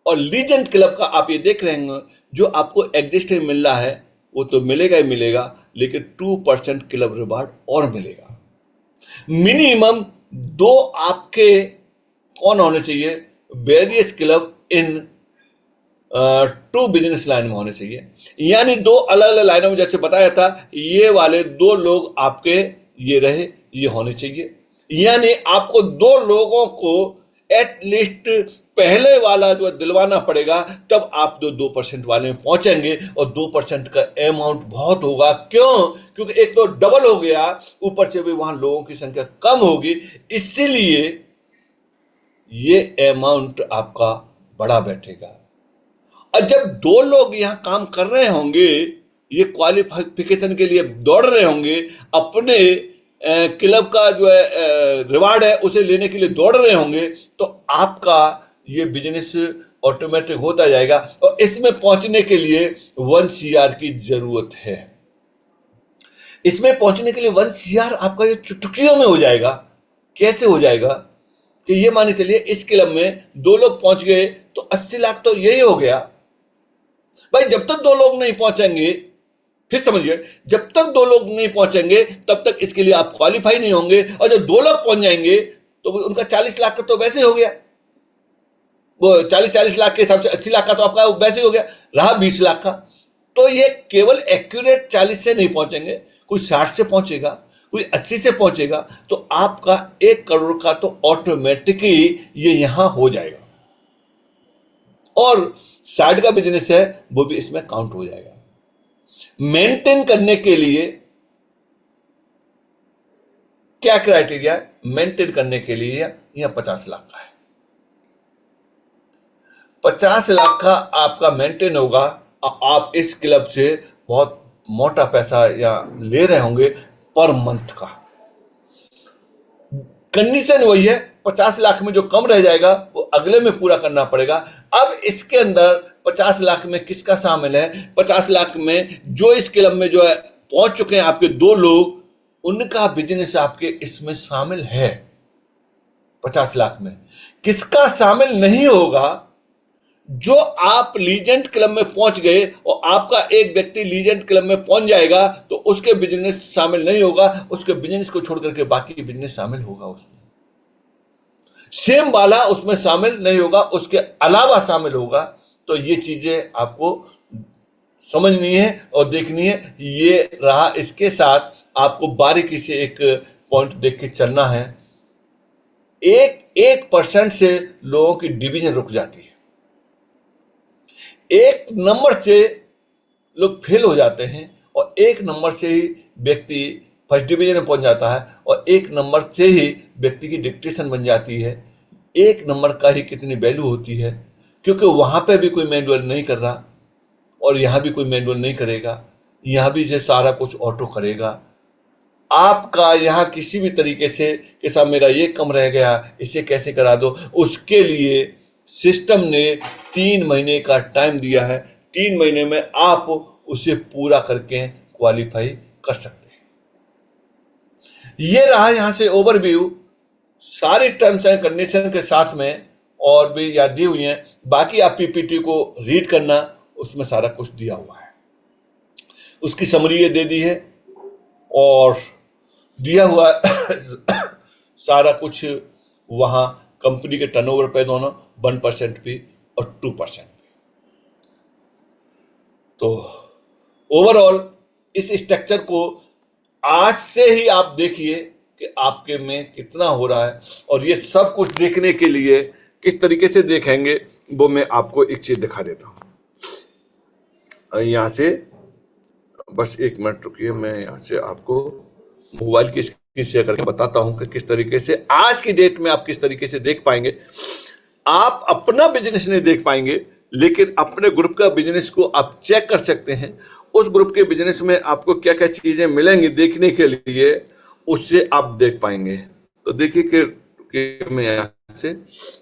और लीजेंड क्लब का आप ये देख रहे हैं, जो आपको एग्जिस्टिंग मिल रहा है वो तो मिलेगा ही मिलेगा, लेकिन 2% क्लब रिवार्ड और मिलेगा। मिनिमम 2 आपके कौन होने चाहिए, various club in 2 business line में होने चाहिए। यानी 2 अलग अलग लाइनों में, जैसे बताया था, ये वाले 2 लोग आपके ये रहे, ये होने चाहिए। यानी आपको 2 लोगों को एटलीस्ट पहले वाला जो दिलवाना पड़ेगा, तब आप 2% वाले में पहुंचेंगे। और 2% का अमाउंट बहुत होगा। क्यों? क्योंकि एक तो डबल हो गया, ऊपर से भी वहां लोगों की संख्या कम होगी, इसीलिए ये अमाउंट आपका बड़ा बैठेगा। और जब 2 लोग यहां काम कर रहे होंगे, ये क्वालिफिकेशन के लिए दौड़ रहे होंगे, अपने क्लब का जो है रिवार्ड है उसे लेने के लिए दौड़ रहे होंगे, तो आपका ये बिजनेस ऑटोमेटिक होता जाएगा। और इसमें पहुंचने के लिए 1 CR की जरूरत है। इसमें पहुंचने के लिए 1 CR आपका ये चुटकियों में हो जाएगा। कैसे हो जाएगा कि ये माने चलिए इस क्लब में 2 लोग पहुंच गए तो 80 लाख तो यही हो गया भाई। जब तक 2 लोग नहीं पहुंचेंगे, फिर समझिए, जब तक 2 लोग नहीं पहुंचेंगे तब तक इसके लिए आप क्वालिफाई नहीं होंगे। और जब 2 लोग पहुंच जाएंगे तो उनका 40 लाख का तो वैसे हो गया, वो 40 लाख के हिसाब से 80 लाख का तो आपका वैसे हो गया, रहा 20 लाख का। तो ये केवल एक्यूरेट 40 से नहीं पहुंचेंगे, कोई 60 से पहुंचेगा, कोई 80 से पहुंचेगा, तो आपका 1 करोड़ का तो ऑटोमेटिकली ये यहां हो जाएगा। और साइड का बिजनेस है वो भी इसमें काउंट हो जाएगा। मेंटेन करने के लिए क्या क्राइटेरिया है? मेंटेन करने के लिए यहां 50 लाख का है। 50 लाख का आपका मेंटेन होगा। आप इस क्लब से बहुत मोटा पैसा या ले रहे होंगे पर मंथ का। कंडीशन वही है, 50 लाख में जो कम रह जाएगा वो अगले में पूरा करना पड़ेगा। अब इसके अंदर 50 लाख में किसका शामिल है? 50 लाख में जो इस क्लब में जो है पहुंच चुके हैं आपके 2 लोग, उनका बिजनेस आपके इसमें शामिल है। 50 लाख में किसका शामिल नहीं होगा? जो आप लीजेंड क्लब में पहुंच गए और आपका एक व्यक्ति लीजेंड क्लब में पहुंच जाएगा तो उसके बिजनेस शामिल नहीं होगा। उसके बिजनेस को छोड़ करके बाकी बिजनेस शामिल होगा उसमें। सेम वाला उसमें शामिल नहीं होगा, उसके अलावा शामिल होगा। तो ये चीजें आपको समझनी है और देखनी है। ये रहा, इसके साथ आपको बारीकी से एक पॉइंट देख के चलना है। 1% से लोगों की डिवीजन रुक जाती है। 1 नंबर से लोग फेल हो जाते हैं और 1 नंबर से ही व्यक्ति फर्स्ट डिवीजन में पहुंच जाता है और 1 नंबर से ही व्यक्ति की डिक्टेशन बन जाती है। 1 नंबर का ही कितनी वैल्यू होती है, क्योंकि वहां पे भी कोई मैनुअल नहीं कर रहा और यहां भी कोई मैनुअल नहीं करेगा। यहां भी से सारा कुछ ऑटो करेगा। आपका यहां किसी भी तरीके से कि साहब मेरा ये कम रह गया, इसे कैसे करा दो, उसके लिए सिस्टम ने 3 महीने का टाइम दिया है। 3 महीने में आप उसे पूरा करके क्वालिफाई कर सकते हैं। ये रहा यहां से ओवरव्यू, सारी टर्म्स एंड कंडीशन के साथ में और भी याद दी हुई हैं। बाकी आप पीपीटी को रीड करना, उसमें सारा कुछ दिया हुआ है। उसकी समरी ये दे दी है और दिया हुआ सारा कुछ वहां कंपनी के टर्नओवर पे दोनों 1% पे और 2% पे। तो ओवरऑल इस स्ट्रक्चर को आज से ही आप देखिए कि आपके में कितना हो रहा है। और ये सब कुछ देखने के लिए किस तरीके से देखेंगे वो मैं आपको एक चीज दिखा देता हूं। यहां से बस 1 मिनट रुकिए, मैं यहां से आपको मोबाइल की शेयर करके बताता हूं कि किस तरीके से आज की डेट में आप किस तरीके से देख पाएंगे। आप अपना बिजनेस नहीं देख पाएंगे, लेकिन अपने ग्रुप का बिजनेस को आप चेक कर सकते हैं। उस ग्रुप के बिजनेस में आपको क्या क्या चीजें मिलेंगी देखने के लिए, उससे आप देख पाएंगे। तो देखिए कि मैं यहाँ से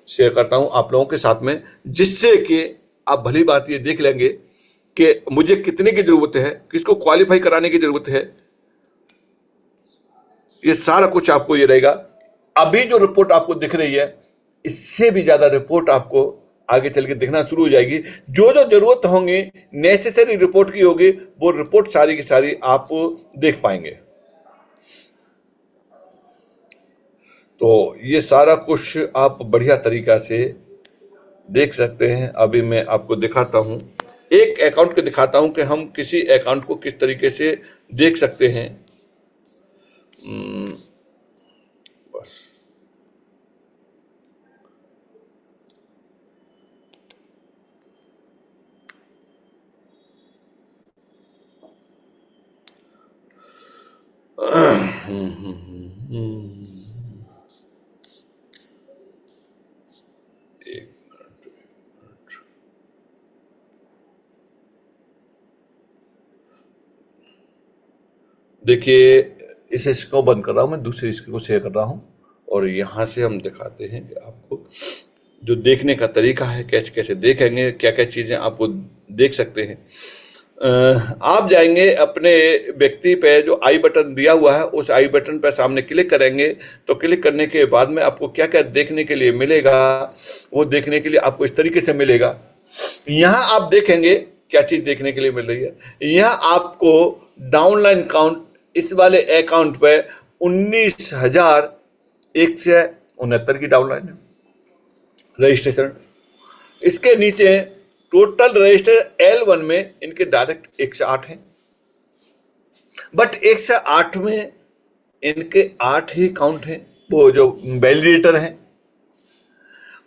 शेयर करता हूं आप लोगों के साथ में, जिससे कि आप भली बात ये देख लेंगे कि मुझे कितने की जरूरत है, किसको क्वालिफाई कराने की जरूरत है। ये सारा कुछ आपको ये रहेगा। अभी जो रिपोर्ट आपको दिख रही है, इससे भी ज्यादा रिपोर्ट आपको आगे चल के दिखना शुरू हो जाएगी। जो जो जरूरत होंगी, नेसेसरी रिपोर्ट की होगी, वो रिपोर्ट सारी की सारी आप देख पाएंगे। तो ये सारा कुछ आप बढ़िया तरीका से देख सकते हैं। अभी मैं आपको दिखाता हूं, एक अकाउंट को दिखाता हूं कि हम किसी अकाउंट को किस तरीके से देख सकते हैं। बस देखिए, इस इसको बंद कर रहा हूं मैं, दूसरी इसको शेयर कर रहा हूं, और यहां से हम दिखाते हैं कि आपको जो देखने का तरीका है, कैसे कैसे देखेंगे, क्या क्या चीजें आपको देख सकते हैं। आप जाएंगे अपने व्यक्ति पे, जो आई बटन दिया हुआ है, उस आई बटन पर सामने क्लिक करेंगे। तो क्लिक करने के बाद में आपको क्या क्या देखने के लिए मिलेगा, वो देखने के लिए आपको इस तरीके से मिलेगा। यहाँ आप देखेंगे क्या चीज देखने के लिए मिल रही है। यहाँ आपको डाउनलाइन काउंट इस वाले अकाउंट पे 19,169 की डाउनलाइन है रजिस्ट्रेशन। इसके नीचे टोटल रजिस्टर L1 में इनके डायरेक्ट 108 हैं, बट 108 में इनके 8 ही काउंट हैं, वो जो वैलिडेटर हैं।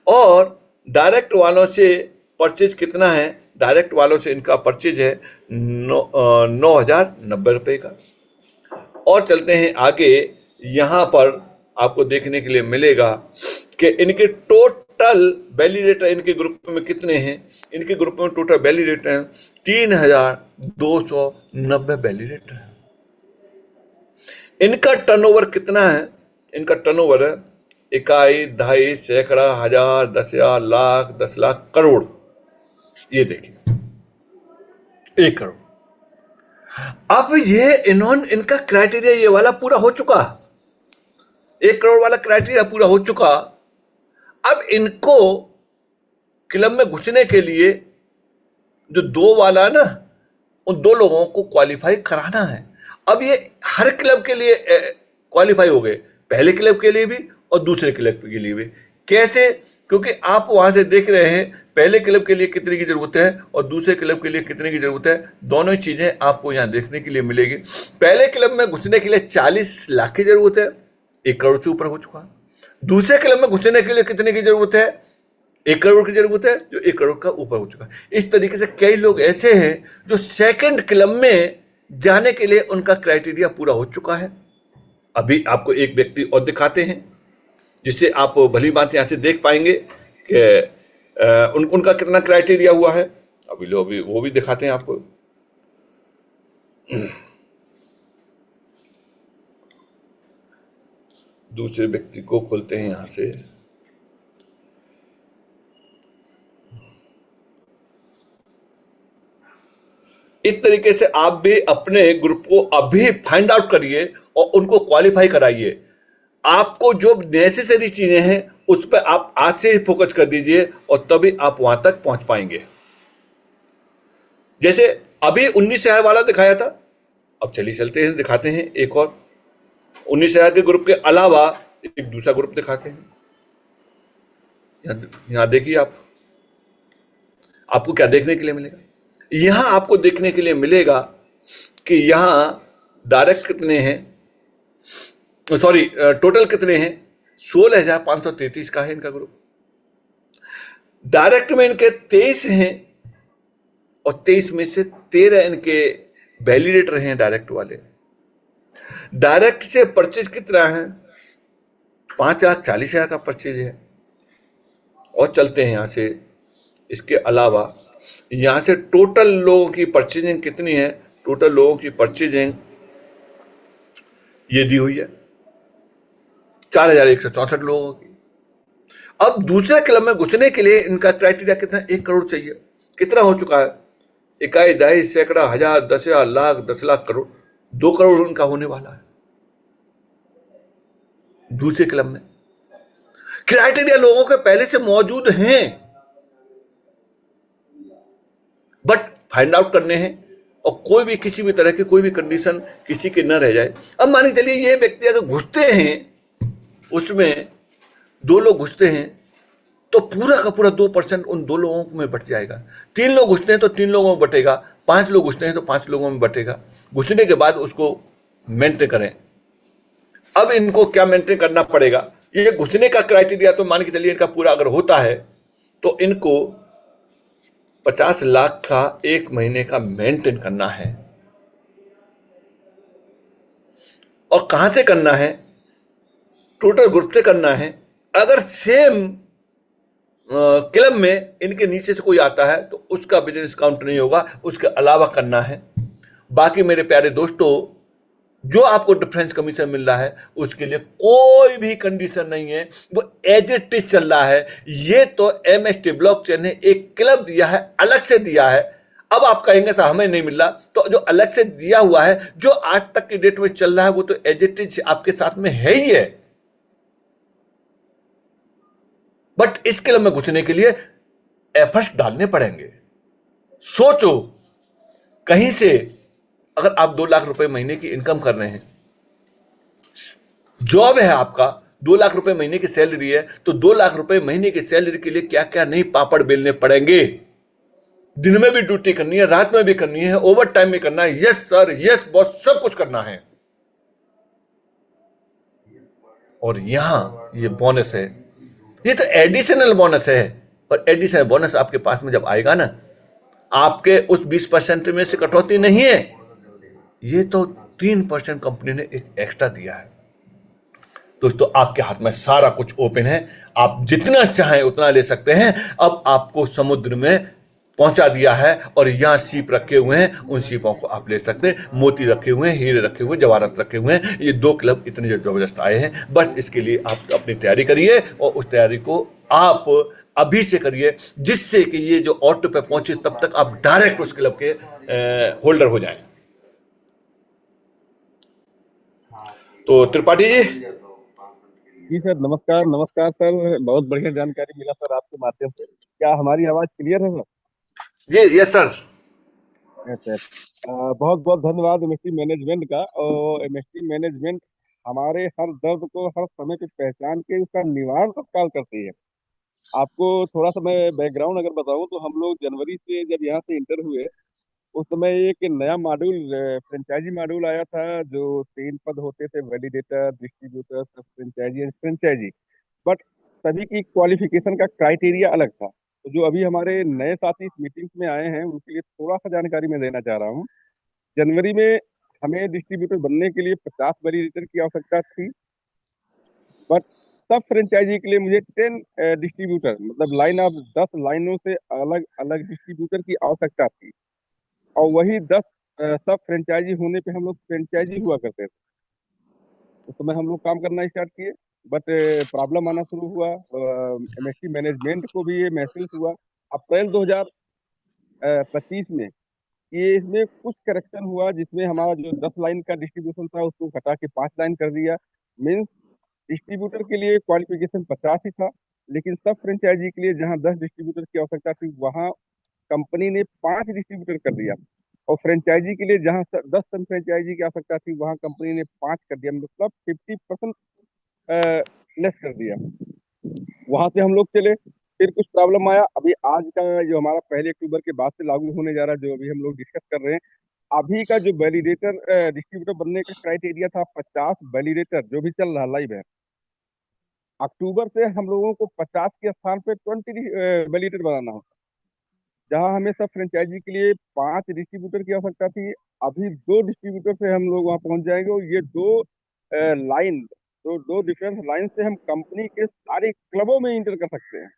और डायरेक्ट वालों से परचेज कितना है, डायरेक्ट वालों से इनका परचेज है 9,090 रुपये का। और चलते हैं आगे, यहाँ पर आपको देखने के लिए मिलेगा कि इनके टोटल वैलिडेटर इनके ग्रुप में कितने हैं। इनके ग्रुप में टोटल वैलिडेटर हैं 3,290 वैलिडेटर हैं। इनका टर्नओवर कितना है, इनका टर्नओवर है इकाई, दहाई, सैकड़ा, हजार, 10,000, लाख, 10 लाख, करोड़। ये देखिए 1 करोड़। अब ये इनका क्राइटेरिया ये वाला पूरा हो चुका, 1 करोड़ वाला क्राइटेरिया पूरा हो चुका। अब इनको क्लब में घुसने के लिए जो 2 वाला ना, उन 2 लोगों को क्वालिफाई कराना है। अब ये हर क्लब के लिए क्वालिफाई हो गए, पहले क्लब के लिए भी और दूसरे क्लब के लिए भी। कैसे? क्योंकि आप वहां से देख रहे हैं पहले क्लब के लिए कितने की जरूरत है और दूसरे क्लब के लिए कितने की जरूरत है। दोनों ही चीजें आपको यहां देखने के लिए मिलेगी। पहले क्लब में घुसने के लिए 40 लाख की जरूरत है, 1 करोड़ से ऊपर हो चुका। दूसरे क्लब में घुसने के लिए कितने की जरूरत है, 1 करोड़ की जरूरत है, जो 1 करोड़ का ऊपर हो चुका है। इस तरीके से कई लोग ऐसे हैं जो सेकंड क्लब में जाने के लिए उनका क्राइटेरिया पूरा हो चुका है। अभी आपको एक व्यक्ति और दिखाते हैं, जिससे आप भली बात यहां से देख पाएंगे कि उनका कितना क्राइटेरिया हुआ है। अभी लो, अभी वो भी दिखाते हैं आपको। दूसरे व्यक्ति को खोलते हैं यहां से। इस तरीके से आप भी अपने ग्रुप को अभी फाइंड आउट करिए और उनको क्वालिफाई कराइए। आपको जो नेसेसरी चीजें हैं उस पर आप आज से ही फोकस कर दीजिए और तभी आप वहां तक पहुंच पाएंगे। जैसे अभी 19,000 वाला दिखाया था, अब चलिए चलते हैं, दिखाते हैं एक और 19,000 के ग्रुप के अलावा एक दूसरा ग्रुप दिखाते हैं। यहां देखिए, आपको क्या देखने के लिए मिलेगा। यहां आपको देखने के लिए मिलेगा कि यहां डायरेक्ट कितने हैं, सॉरी टोटल कितने हैं, 16,533 का है इनका ग्रुप। डायरेक्ट में इनके 23 हैं और 23 में से 13 इनके वैलिडेटर हैं डायरेक्ट वाले। डायरेक्ट से परचेज कितना है? 5,40,000 का परचेज है। और चलते हैं यहां से, इसके अलावा यहां से टोटल लोगों की परचेजिंग कितनी है? टोटल लोगों की परचेजिंग ये दी हुई है 4,164 लोगों की। अब दूसरे क्लब में घुसने के लिए इनका क्राइटेरिया कितना? 1 करोड़ चाहिए। कितना हो चुका है? इकाई, दहाई, सैकड़ा, हजार, 10,000, लाख, 10 लाख, करोड़। 2 करोड़ उनका होने वाला है दूसरे क्लब में। क्राइटेरिया लोगों के पहले से मौजूद हैं, बट फाइंड आउट करने हैं, और कोई भी किसी भी तरह की कोई भी कंडीशन किसी के न रह जाए। अब मान के चलिए ये व्यक्ति अगर घुसते हैं, उसमें 2 लोग घुसते हैं, तो पूरा का पूरा 2% उन 2 लोगों में बट जाएगा। 3 लोग घुसते हैं तो 3 लोगों में बटेगा, 5 लोग घुसते हैं तो 5 लोगों में बटेगा। घुसने के बाद उसको मेंटेन करें। अब इनको क्या मेंटेन करना पड़ेगा? ये घुसने का क्राइटेरिया तो मान के चलिए इनका पूरा अगर होता है, तो इनको 50 लाख का 1 महीने का मेंटेन करना है। और कहां से करना है? टोटल ग्रुप से करना है। अगर सेम क्लब में इनके नीचे से कोई आता है तो उसका बिजनेस काउंट नहीं होगा, उसके अलावा करना है। बाकी मेरे प्यारे दोस्तों, जो आपको डिफरेंस कमीशन मिल रहा है उसके लिए कोई भी कंडीशन नहीं है, वो एज इट इज चल रहा है। ये तो एमएसटी ब्लॉकचेन ने एक क्लब दिया है, अलग से दिया है। अब आप कहेंगे सर हमें नहीं मिल रहा, तो जो अलग से दिया हुआ है, जो आज तक की डेट में चल रहा है, वो तो एज इट इज आपके साथ में है ही है। बट इस क्लब में घुसने के लिए एफर्ट्स डालने पड़ेंगे। सोचो, कहीं से अगर आप 2 लाख रुपए महीने की इनकम कर रहे हैं, जॉब है आपका, 2 लाख रुपए महीने की सैलरी है, तो 2 लाख रुपए महीने की सैलरी के लिए क्या क्या नहीं पापड़ बेलने पड़ेंगे। दिन में भी ड्यूटी करनी है, रात में भी करनी है, ओवर टाइम में करना है, यस सर, यस बॉस, सब कुछ करना है। और यहां ये बोनस है, ये तो एडिशनल बोनस है। और एडिशनल बोनस आपके पास में जब आएगा ना, आपके उस 20% में से कटौती नहीं है, ये तो 3% कंपनी ने एक एक्स्ट्रा दिया है। दोस्तों, आपके हाथ में सारा कुछ ओपन है, आप जितना चाहें उतना ले सकते हैं। अब आपको समुद्र में पहुंचा दिया है, और यहां सीप रखे हुए हैं, उन सीपों को आप ले सकते हैं। मोती रखे हुए हैं, हीरे रखे हुए, जवाहरात रखे हुए हैं। ये 2 क्लब इतने जबरदस्त आए हैं। बस इसके लिए आप अपनी तैयारी करिए, और उस तैयारी को आप अभी से करिए, जिससे कि ये जो ऑटो पे पहुंचे तब तक आप डायरेक्ट उस क्लब के होल्डर हो जाएं। तो त्रिपाठी जी।
जी सर, नमस्कार नमस्कार सर, बहुत बढ़िया जानकारी मिला सर आपके माध्यम से। क्या हमारी आवाज क्लियर है सर?
जी यस सर।
Yes sir. बहुत बहुत धन्यवाद एमएसटी मैनेजमेंट का। और एमएसटी मैनेजमेंट हमारे हर दर्द को हर समय पे पहचान के उसका निवारण तत्काल करती है। आपको थोड़ा सा मैं बैकग्राउंड अगर बताऊं, तो हम लोग जनवरी से जब यहाँ से इंटर हुए, उस समय एक नया मॉड्यूल, फ्रेंचाइजी मॉड्यूल आया था। जो 3 पद होते थे, वैलिडेटर, डिस्ट्रीब्यूटर, सब फ्रेंचाइजी एंड फ्रेंचाइजी। बट सभी की क्वालिफिकेशन का क्राइटेरिया अलग था। तो जो अभी हमारे नए साथी इस मीटिंग्स में आए हैं, उनके लिए थोड़ा सा जानकारी मैं देना चाह रहा हूँ। जनवरी में हमें डिस्ट्रीब्यूटर बनने के लिए 50 वैलिडेटर की आवश्यकता थी। बट सब फ्रेंचाइजी के लिए मुझे 10 डिस्ट्रीब्यूटर, मतलब लाइन ऑफ 10 लाइनों से अलग अलग डिस्ट्रीब्यूटर की आवश्यकता थी। और वही 10 सब फ्रेंचाइजी होने पे हम लोग फ्रेंचाइजी हुआ करते थे। उस समय हम लोग काम करना स्टार्ट किए। बट प्रॉब्लम आना शुरू हुआ। एमएसटी मैनेजमेंट को भी ये महसूस हुआ अप्रैल 2025 में। ये इसमें कुछ करेक्शन हुआ, जिसमें हमारा जो 10 लाइन का डिस्ट्रीब्यूशन था उसको घटा के 5 लाइन कर दिया। मीन्स डिस्ट्रीब्यूटर के लिए क्वालिफिकेशन 50 ही था, लेकिन सब फ्रेंचाइजी के लिए जहाँ 10 डिस्ट्रीब्यूटर की आवश्यकता थी, वहाँ कंपनी ने 5 डिस्ट्रीब्यूटर कर दिया। और फ्रेंचाइजी के लिए जहाँ 10 फ्रेंचाइजी की आवश्यकता थी, वहाँ कंपनी ने 5 कर दिया, मतलब 50% लेस कर दिया। वहां से हम लोग चले, फिर कुछ प्रॉब्लम आया। अभी आज का जो हमारा 1 अक्टूबर के बाद से लागू होने जा रहा है, जो अभी हम लोग डिस्कस कर रहे हैं, अभी का जो वैलिडेटर डिस्ट्रीब्यूटर बनने का क्राइटेरिया था 50 वैलिडेटर, जो भी चल रहा लाइव है। अक्टूबर से हम लोगों को 50 के स्थान पे 20 वैलिडेटर बनाना होता। जहाँ हमें सब फ्रेंचाइजी के लिए 5 डिस्ट्रीब्यूटर की आवश्यकता थी, अभी 2 डिस्ट्रीब्यूटर से हम लोग वहाँ पहुंच जाएंगे। और ये लाइन दो डिफरेंस लाइन से हम कंपनी के सारे क्लबों में इंटर कर सकते हैं।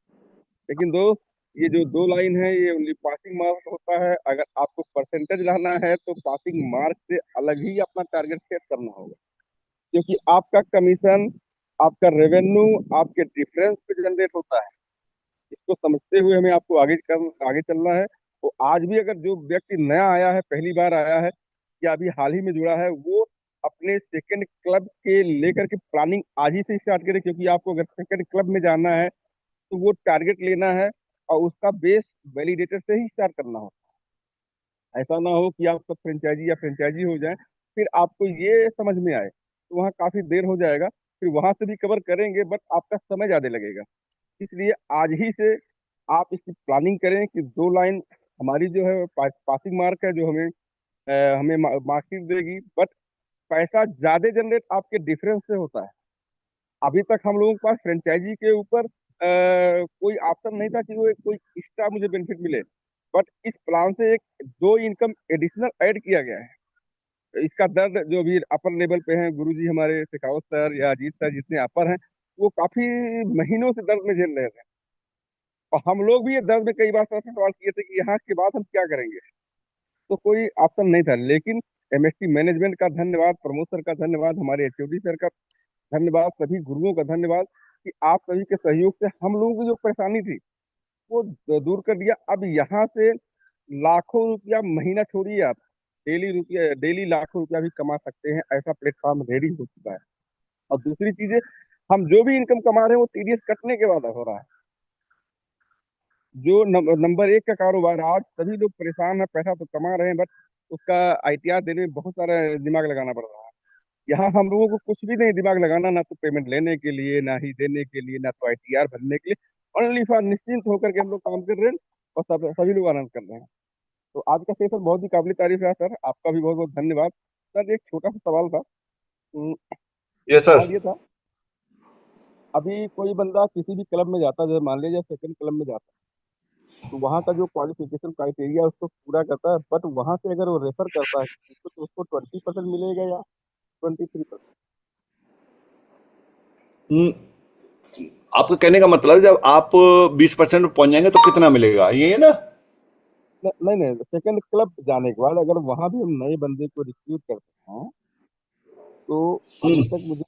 लेकिन दोस्त, ये जो 2 लाइन है ये ओनली पासिंग मार्क होता है। अगर आपको परसेंटेज लाना है तो पासिंग मार्क से अलग ही अपना टारगेट सेट करना होगा, क्योंकि आपका कमीशन, आपका रेवेन्यू आपके डिफरेंस पे जनरेट होता है। इसको समझते हुए हमें आपको आगे चलना है। तो आज भी अगर जो व्यक्ति नया आया है, पहली बार आया है या अभी हाल ही में जुड़ा है, वो अपने सेकंड क्लब के लेकर के प्लानिंग आज ही से स्टार्ट करे, क्योंकि आपको अगर सेकंड क्लब में जाना है तो वो टारगेट लेना है और उसका बेस वैलिडेटर से ही स्टार्ट करना हो। ऐसा ना हो कि आप सब फ्रेंचाइजी हो जाए, फिर आपको ये समझ में आए तो वहाँ काफी देर हो जाएगा। फिर वहां से भी कवर करेंगे बट आपका समय ज्यादा लगेगा। इसलिए आज ही से आप इसकी प्लानिंग करें कि 2 लाइन हमारी जो है पासिंग मार्क है, जो हमें मार्कशीट देगी। बट पैसा ज्यादा जनरेट आपके डिफरेंस से होता है। अभी तक हम लोगों के पास फ्रेंचाइजी के ऊपर कोई ऑप्शन नहीं था कि वो कोई एक्स्ट्रा मुझे बेनिफिट मिले। बट इस प्लान से एक 2 इनकम एडिशनल ऐड किया गया है। इसका दर्द जो भी अपर लेवल पे हैं, गुरुजी हमारे शेखावत सर या अजीत सर जितने अपर हैं, वो काफी महीनों से दर्द में झेल रहे थे। और हम लोग भी ये दर्द में कई बार सर से सवाल किए थे कि यहाँ के बाद हम क्या करेंगे। तो कोई ऑप्शन नहीं था। लेकिन एमएसटी मैनेजमेंट का धन्यवाद, प्रमोद सर का धन्यवाद, हमारे एचओडी सर का धन्यवाद, सभी गुरुओं का धन्यवाद कि आप सभी के सहयोग से हम लोगों की जो परेशानी थी वो दूर कर दिया। अब यहाँ से लाखों रुपया महीना छोड़िए, आप डेली लाखों रुपया भी कमा सकते हैं। ऐसा प्लेटफॉर्म रेडी हो चुका है। और दूसरी चीजें, हम जो भी इनकम कमा रहे हैं वो टीडीएस कटने के बाद हो रहा है। जो नंबर 1 का कारोबार, आज सभी लोग परेशान है, पैसा तो कमा रहे हैं बट उसका आईटीआर देने में बहुत सारा दिमाग लगाना पड़ रहा है। यहाँ हम लोगों को कुछ भी नहीं दिमाग लगाना, ना तो पेमेंट लेने के लिए, ना ही देने के लिए, ना तो आईटीआर भरने के लिए। ओनली फॉर निश्चिंत होकर के हम लोग काम कर रहे हैं और सभी लोग आनंद कर रहे हैं। तो आज का सेशन बहुत ही काबिल तारीफ रहा सर, आपका भी बहुत बहुत धन्यवाद। सर एक छोटा सा सवाल था।
Yes sir.
सवाल ये था, अभी कोई बंदा किसी भी क्लब में जाता है, जैसे मान लीजिए सेकंड क्लब में जाता है, तो वहाँ का जो क्वालिफिकेशन क्राइटेरिया है उसको पूरा करता है, बट वहाँ से अगर वो रेफर करता है किसी को, तो उसको 20% मिलेगा या 23%?
आपका कहने का मतलब जब आप 20% पहुंच जाएंगे तो कितना मिलेगा, ये है ना?
नहीं नहीं, सेकंड क्लब जाने के बाद अगर वहां भी हम नए बंदे को रिक्रूट करते हैं तो अभी तक मुझे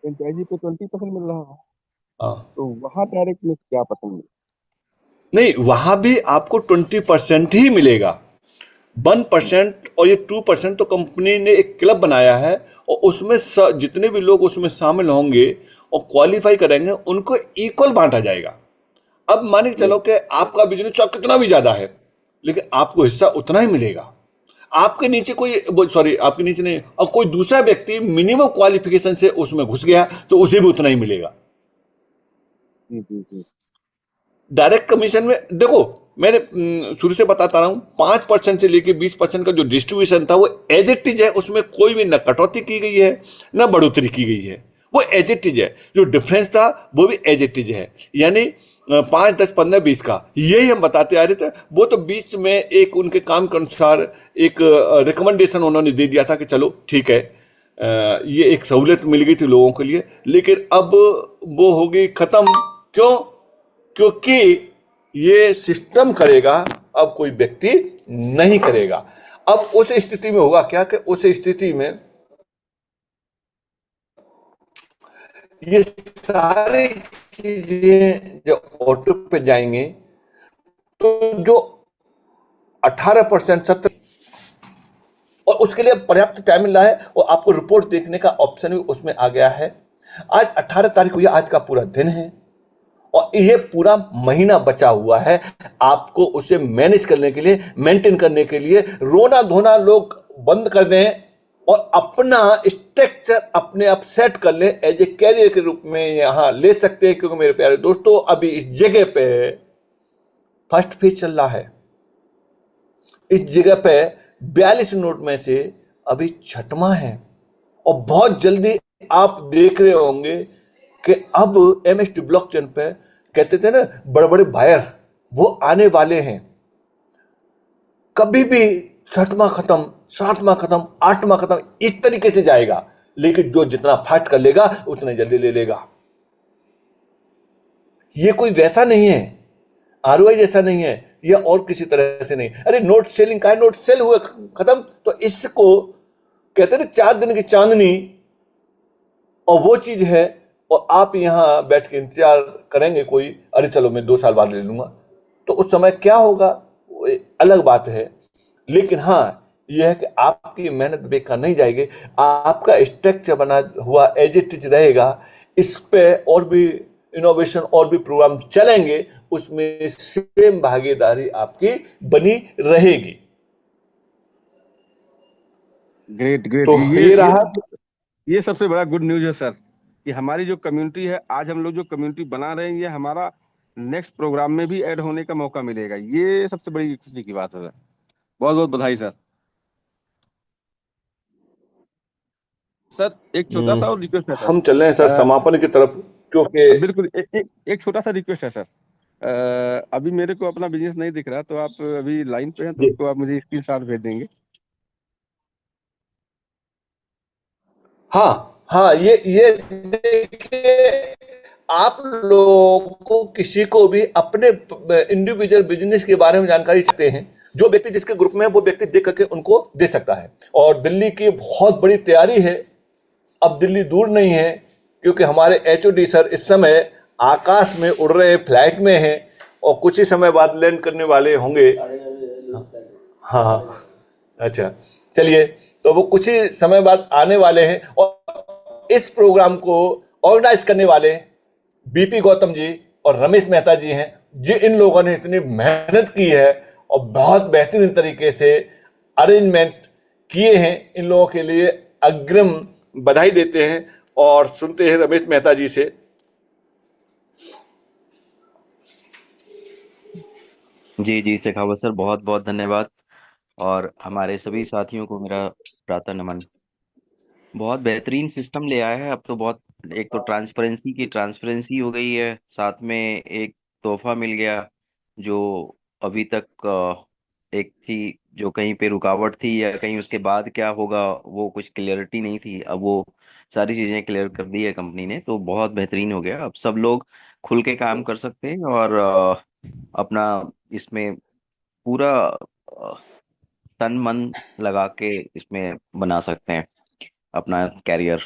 फ्रेंचाइजी पे 20% मिल रहा है,
हाँ।
तो वहां डायरेक्ट में क्या पसंद है?
नहीं, वहां भी आपको 20% ही मिलेगा। 1% और ये 2% तो कंपनी ने एक क्लब बनाया है और उसमें जितने भी लोग उसमें शामिल होंगे और क्वालिफाई करेंगे उनको इक्वल बांटा जाएगा। अब मान के चलो कि आपका बिजनेस चाहे कितना भी ज्यादा है लेकिन आपको हिस्सा उतना ही मिलेगा। आपके नीचे आपके नीचे नहीं, और कोई दूसरा व्यक्ति मिनिमम क्वालिफिकेशन से उसमें घुस गया तो उसे भी उतना ही मिलेगा। डायरेक्ट कमीशन में देखो, मैंने शुरू से बताता रहा हूं, 5% से लेकर 20% का जो डिस्ट्रीब्यूशन था वो एज इट इज है। उसमें कोई भी न कटौती की गई है न बढ़ोतरी की गई है, वो एज इट इज है। जो डिफरेंस था वो भी एज इट इज है, यानी 5, 10, 15, 20 का यही हम बताते आ रहे थे। वो तो बीच में एक उनके काम के अनुसार एक रिकमेंडेशन उन्होंने दे दिया था कि चलो ठीक है, ये एक सहूलियत मिल गई थी लोगों के लिए, लेकिन अब वो हो गई खत्म। क्यों? क्योंकि ये सिस्टम करेगा, अब कोई व्यक्ति नहीं करेगा। अब उस स्थिति में होगा क्या कि उस स्थिति में ये सारी चीजें जब ऑटो पे जाएंगे तो जो 18% 17, और उसके लिए पर्याप्त टाइम मिल रहा है और आपको रिपोर्ट देखने का ऑप्शन भी उसमें आ गया है। आज 18 तारीख हुई, आज का पूरा दिन है और ये पूरा महीना बचा हुआ है आपको उसे मैनेज करने के लिए, मेंटेन करने के लिए। रोना धोना लोग बंद कर दें और अपना स्ट्रक्चर अपने आप सेट कर ले, एज ए कैरियर के रूप में यहां ले सकते हैं। क्योंकि मेरे प्यारे दोस्तों, अभी इस जगह पे फर्स्ट फेज चल रहा है। इस जगह पे 42 नोट में से अभी 6वां है और बहुत जल्दी आप देख रहे होंगे कि अब एमएसटी ब्लॉकचेन पे कहते थे ना बड़े बड़े बायर, वो आने वाले हैं। कभी भी छठवां खत्म, सातवां खत्म, आठवां खत्म, इस तरीके से जाएगा, लेकिन जो जितना फास्ट कर लेगा उतने जल्दी ले लेगा। ये कोई वैसा नहीं है, आरओआई जैसा नहीं है, या और किसी तरह से नहीं। अरे नोट सेलिंग का है, नोट सेल हुए खत्म, तो इसको कहते हैं 4 दिन की चांदनी, और वो चीज है। और आप यहां बैठ के इंतजार करेंगे कोई, अरे चलो मैं 2 साल बाद ले लूंगा, तो उस समय क्या होगा वो अलग बात है। लेकिन हाँ, यह है कि आपकी मेहनत बेकार नहीं जाएगी, आपका स्ट्रक्चर बना हुआ एज इट इज रहेगा। इस पे और भी इनोवेशन और भी प्रोग्राम चलेंगे, उसमें सेम भागीदारी आपकी बनी रहेगी।
ग्रेट ग्रेट,
तो ये रहा।
ये सबसे बड़ा गुड न्यूज है सर, कि हमारी जो कम्युनिटी है, आज हम लोग जो कम्युनिटी बना रहे हैं, ये हमारा नेक्स्ट प्रोग्राम में भी ऐड होने का मौका मिलेगा। ये सबसे बड़ी खुशी की बात है सर, बहुत बहुत बधाई सर। सर एक छोटा सा और रिक्वेस्ट है सर।
हम चल रहे हैं सर समापन की तरफ, क्योंकि
बिल्कुल एक छोटा सा रिक्वेस्ट है सर। अभी मेरे को अपना बिजनेस नहीं दिख रहा, तो आप अभी लाइन पे हैं तो उसको आप मुझे स्क्रीनशॉट भेज देंगे।
हाँ हाँ, ये देखिए, आप लोगों को किसी को भी अपने इंडिविजुअल बिजनेस के बारे में जानकारी चाहते हैं, जो व्यक्ति जिसके ग्रुप में है वो व्यक्ति देख करके उनको दे सकता है। और दिल्ली की बहुत बड़ी तैयारी है, अब दिल्ली दूर नहीं है, क्योंकि हमारे एचओडी सर इस समय आकाश में उड़ रहे फ्लाइट में हैं, और कुछ ही समय बाद लैंड करने वाले होंगे। हाँ हाँ, अच्छा चलिए, तो वो कुछ ही समय बाद आने वाले हैं। और इस प्रोग्राम को ऑर्गेनाइज करने वाले बीपी गौतम जी और रमेश मेहता जी हैं, जो इन लोगों ने इतनी मेहनत की है और बहुत बेहतरीन तरीके से अरेंजमेंट किए हैं। इन लोगों के लिए अग्रिम बधाई देते हैं, और सुनते हैं रमेश मेहता जी से।
जी जी शेखावत सर, बहुत बहुत धन्यवाद, और हमारे सभी साथियों को मेरा प्रातः नमन। बहुत बेहतरीन सिस्टम ले आया है अब तो। बहुत, एक तो ट्रांसपेरेंसी हो गई है, साथ में एक तोहफा मिल गया जो अभी तक एक थी, जो कहीं पे रुकावट थी या कहीं उसके बाद क्या होगा वो कुछ क्लियरिटी नहीं थी। अब वो सारी चीज़ें क्लियर कर दी है कंपनी ने, तो बहुत बेहतरीन हो गया। अब सब लोग खुल के काम कर सकते हैं और अपना इसमें पूरा तन मन लगा के इसमें बना सकते हैं अपना कैरियर।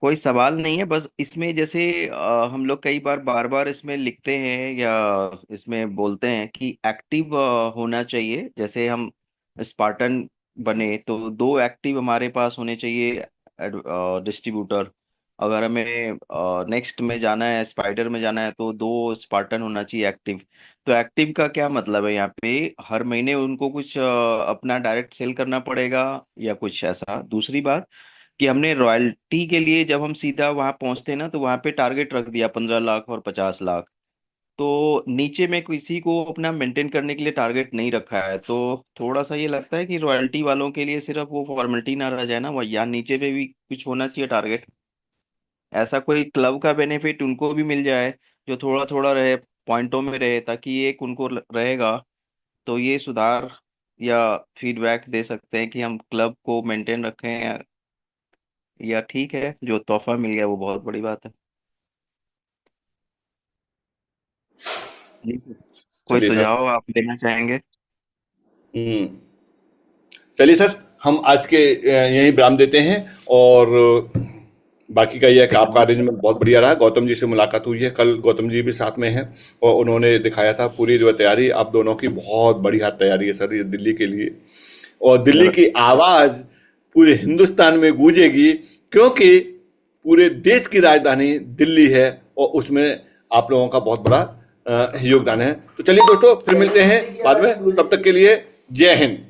कोई सवाल नहीं है, बस इसमें जैसे हम लोग कई बार बार इसमें लिखते हैं या इसमें बोलते हैं कि एक्टिव होना चाहिए। जैसे हम स्पार्टन बने तो 2 एक्टिव हमारे पास होने चाहिए डिस्ट्रीब्यूटर। अगर हमें नेक्स्ट में जाना है, स्पाइडर में जाना है, तो 2 स्पार्टन होना चाहिए एक्टिव। तो एक्टिव का क्या मतलब है? यहाँ पे हर महीने उनको कुछ अपना डायरेक्ट सेल करना पड़ेगा या कुछ ऐसा। दूसरी बात कि हमने रॉयल्टी के लिए जब हम सीधा वहां पहुंचते हैं ना, तो वहां पे टारगेट रख दिया 15 लाख और 50 लाख। तो नीचे में किसी को अपना मेंटेन करने के लिए टारगेट नहीं रखा है, तो थोड़ा सा ये लगता है कि रॉयल्टी वालों के लिए सिर्फ वो फॉर्मेलिटी ना रह जाए ना, वो यहाँ नीचे पे भी कुछ होना चाहिए टारगेट। ऐसा कोई क्लब का बेनिफिट उनको भी मिल जाए, जो थोड़ा थोड़ा रहे, पॉइंटों में रहे, ताकि एक उनको रहेगा। तो ये सुधार या फीडबैक दे सकते हैं कि हम क्लब को मेंटेन रखें, या ठीक है जो तोहफा मिल गया वो बहुत बड़ी बात है। जी, कोई
चलिए सर।
सुझाव आप देना चाहेंगे?
हम्म, चलिए सर, हम आज के यहीं विराम देते हैं। और बाकी का यह है कि आपका अरेंजमेंट बहुत बढ़िया रहा। गौतम जी से मुलाकात हुई है कल, गौतम जी भी साथ में हैं, और उन्होंने दिखाया था पूरी जो तैयारी। आप दोनों की बहुत बढ़िया तैयारी है सर ये दिल्ली के लिए, और दिल्ली की आवाज़ पूरे हिंदुस्तान में गूंजेगी, क्योंकि पूरे देश की राजधानी दिल्ली है, और उसमें आप लोगों का बहुत बड़ा योगदान है। तो चलिए दोस्तों, फिर मिलते हैं बाद में, तब तक के लिए जय हिंद।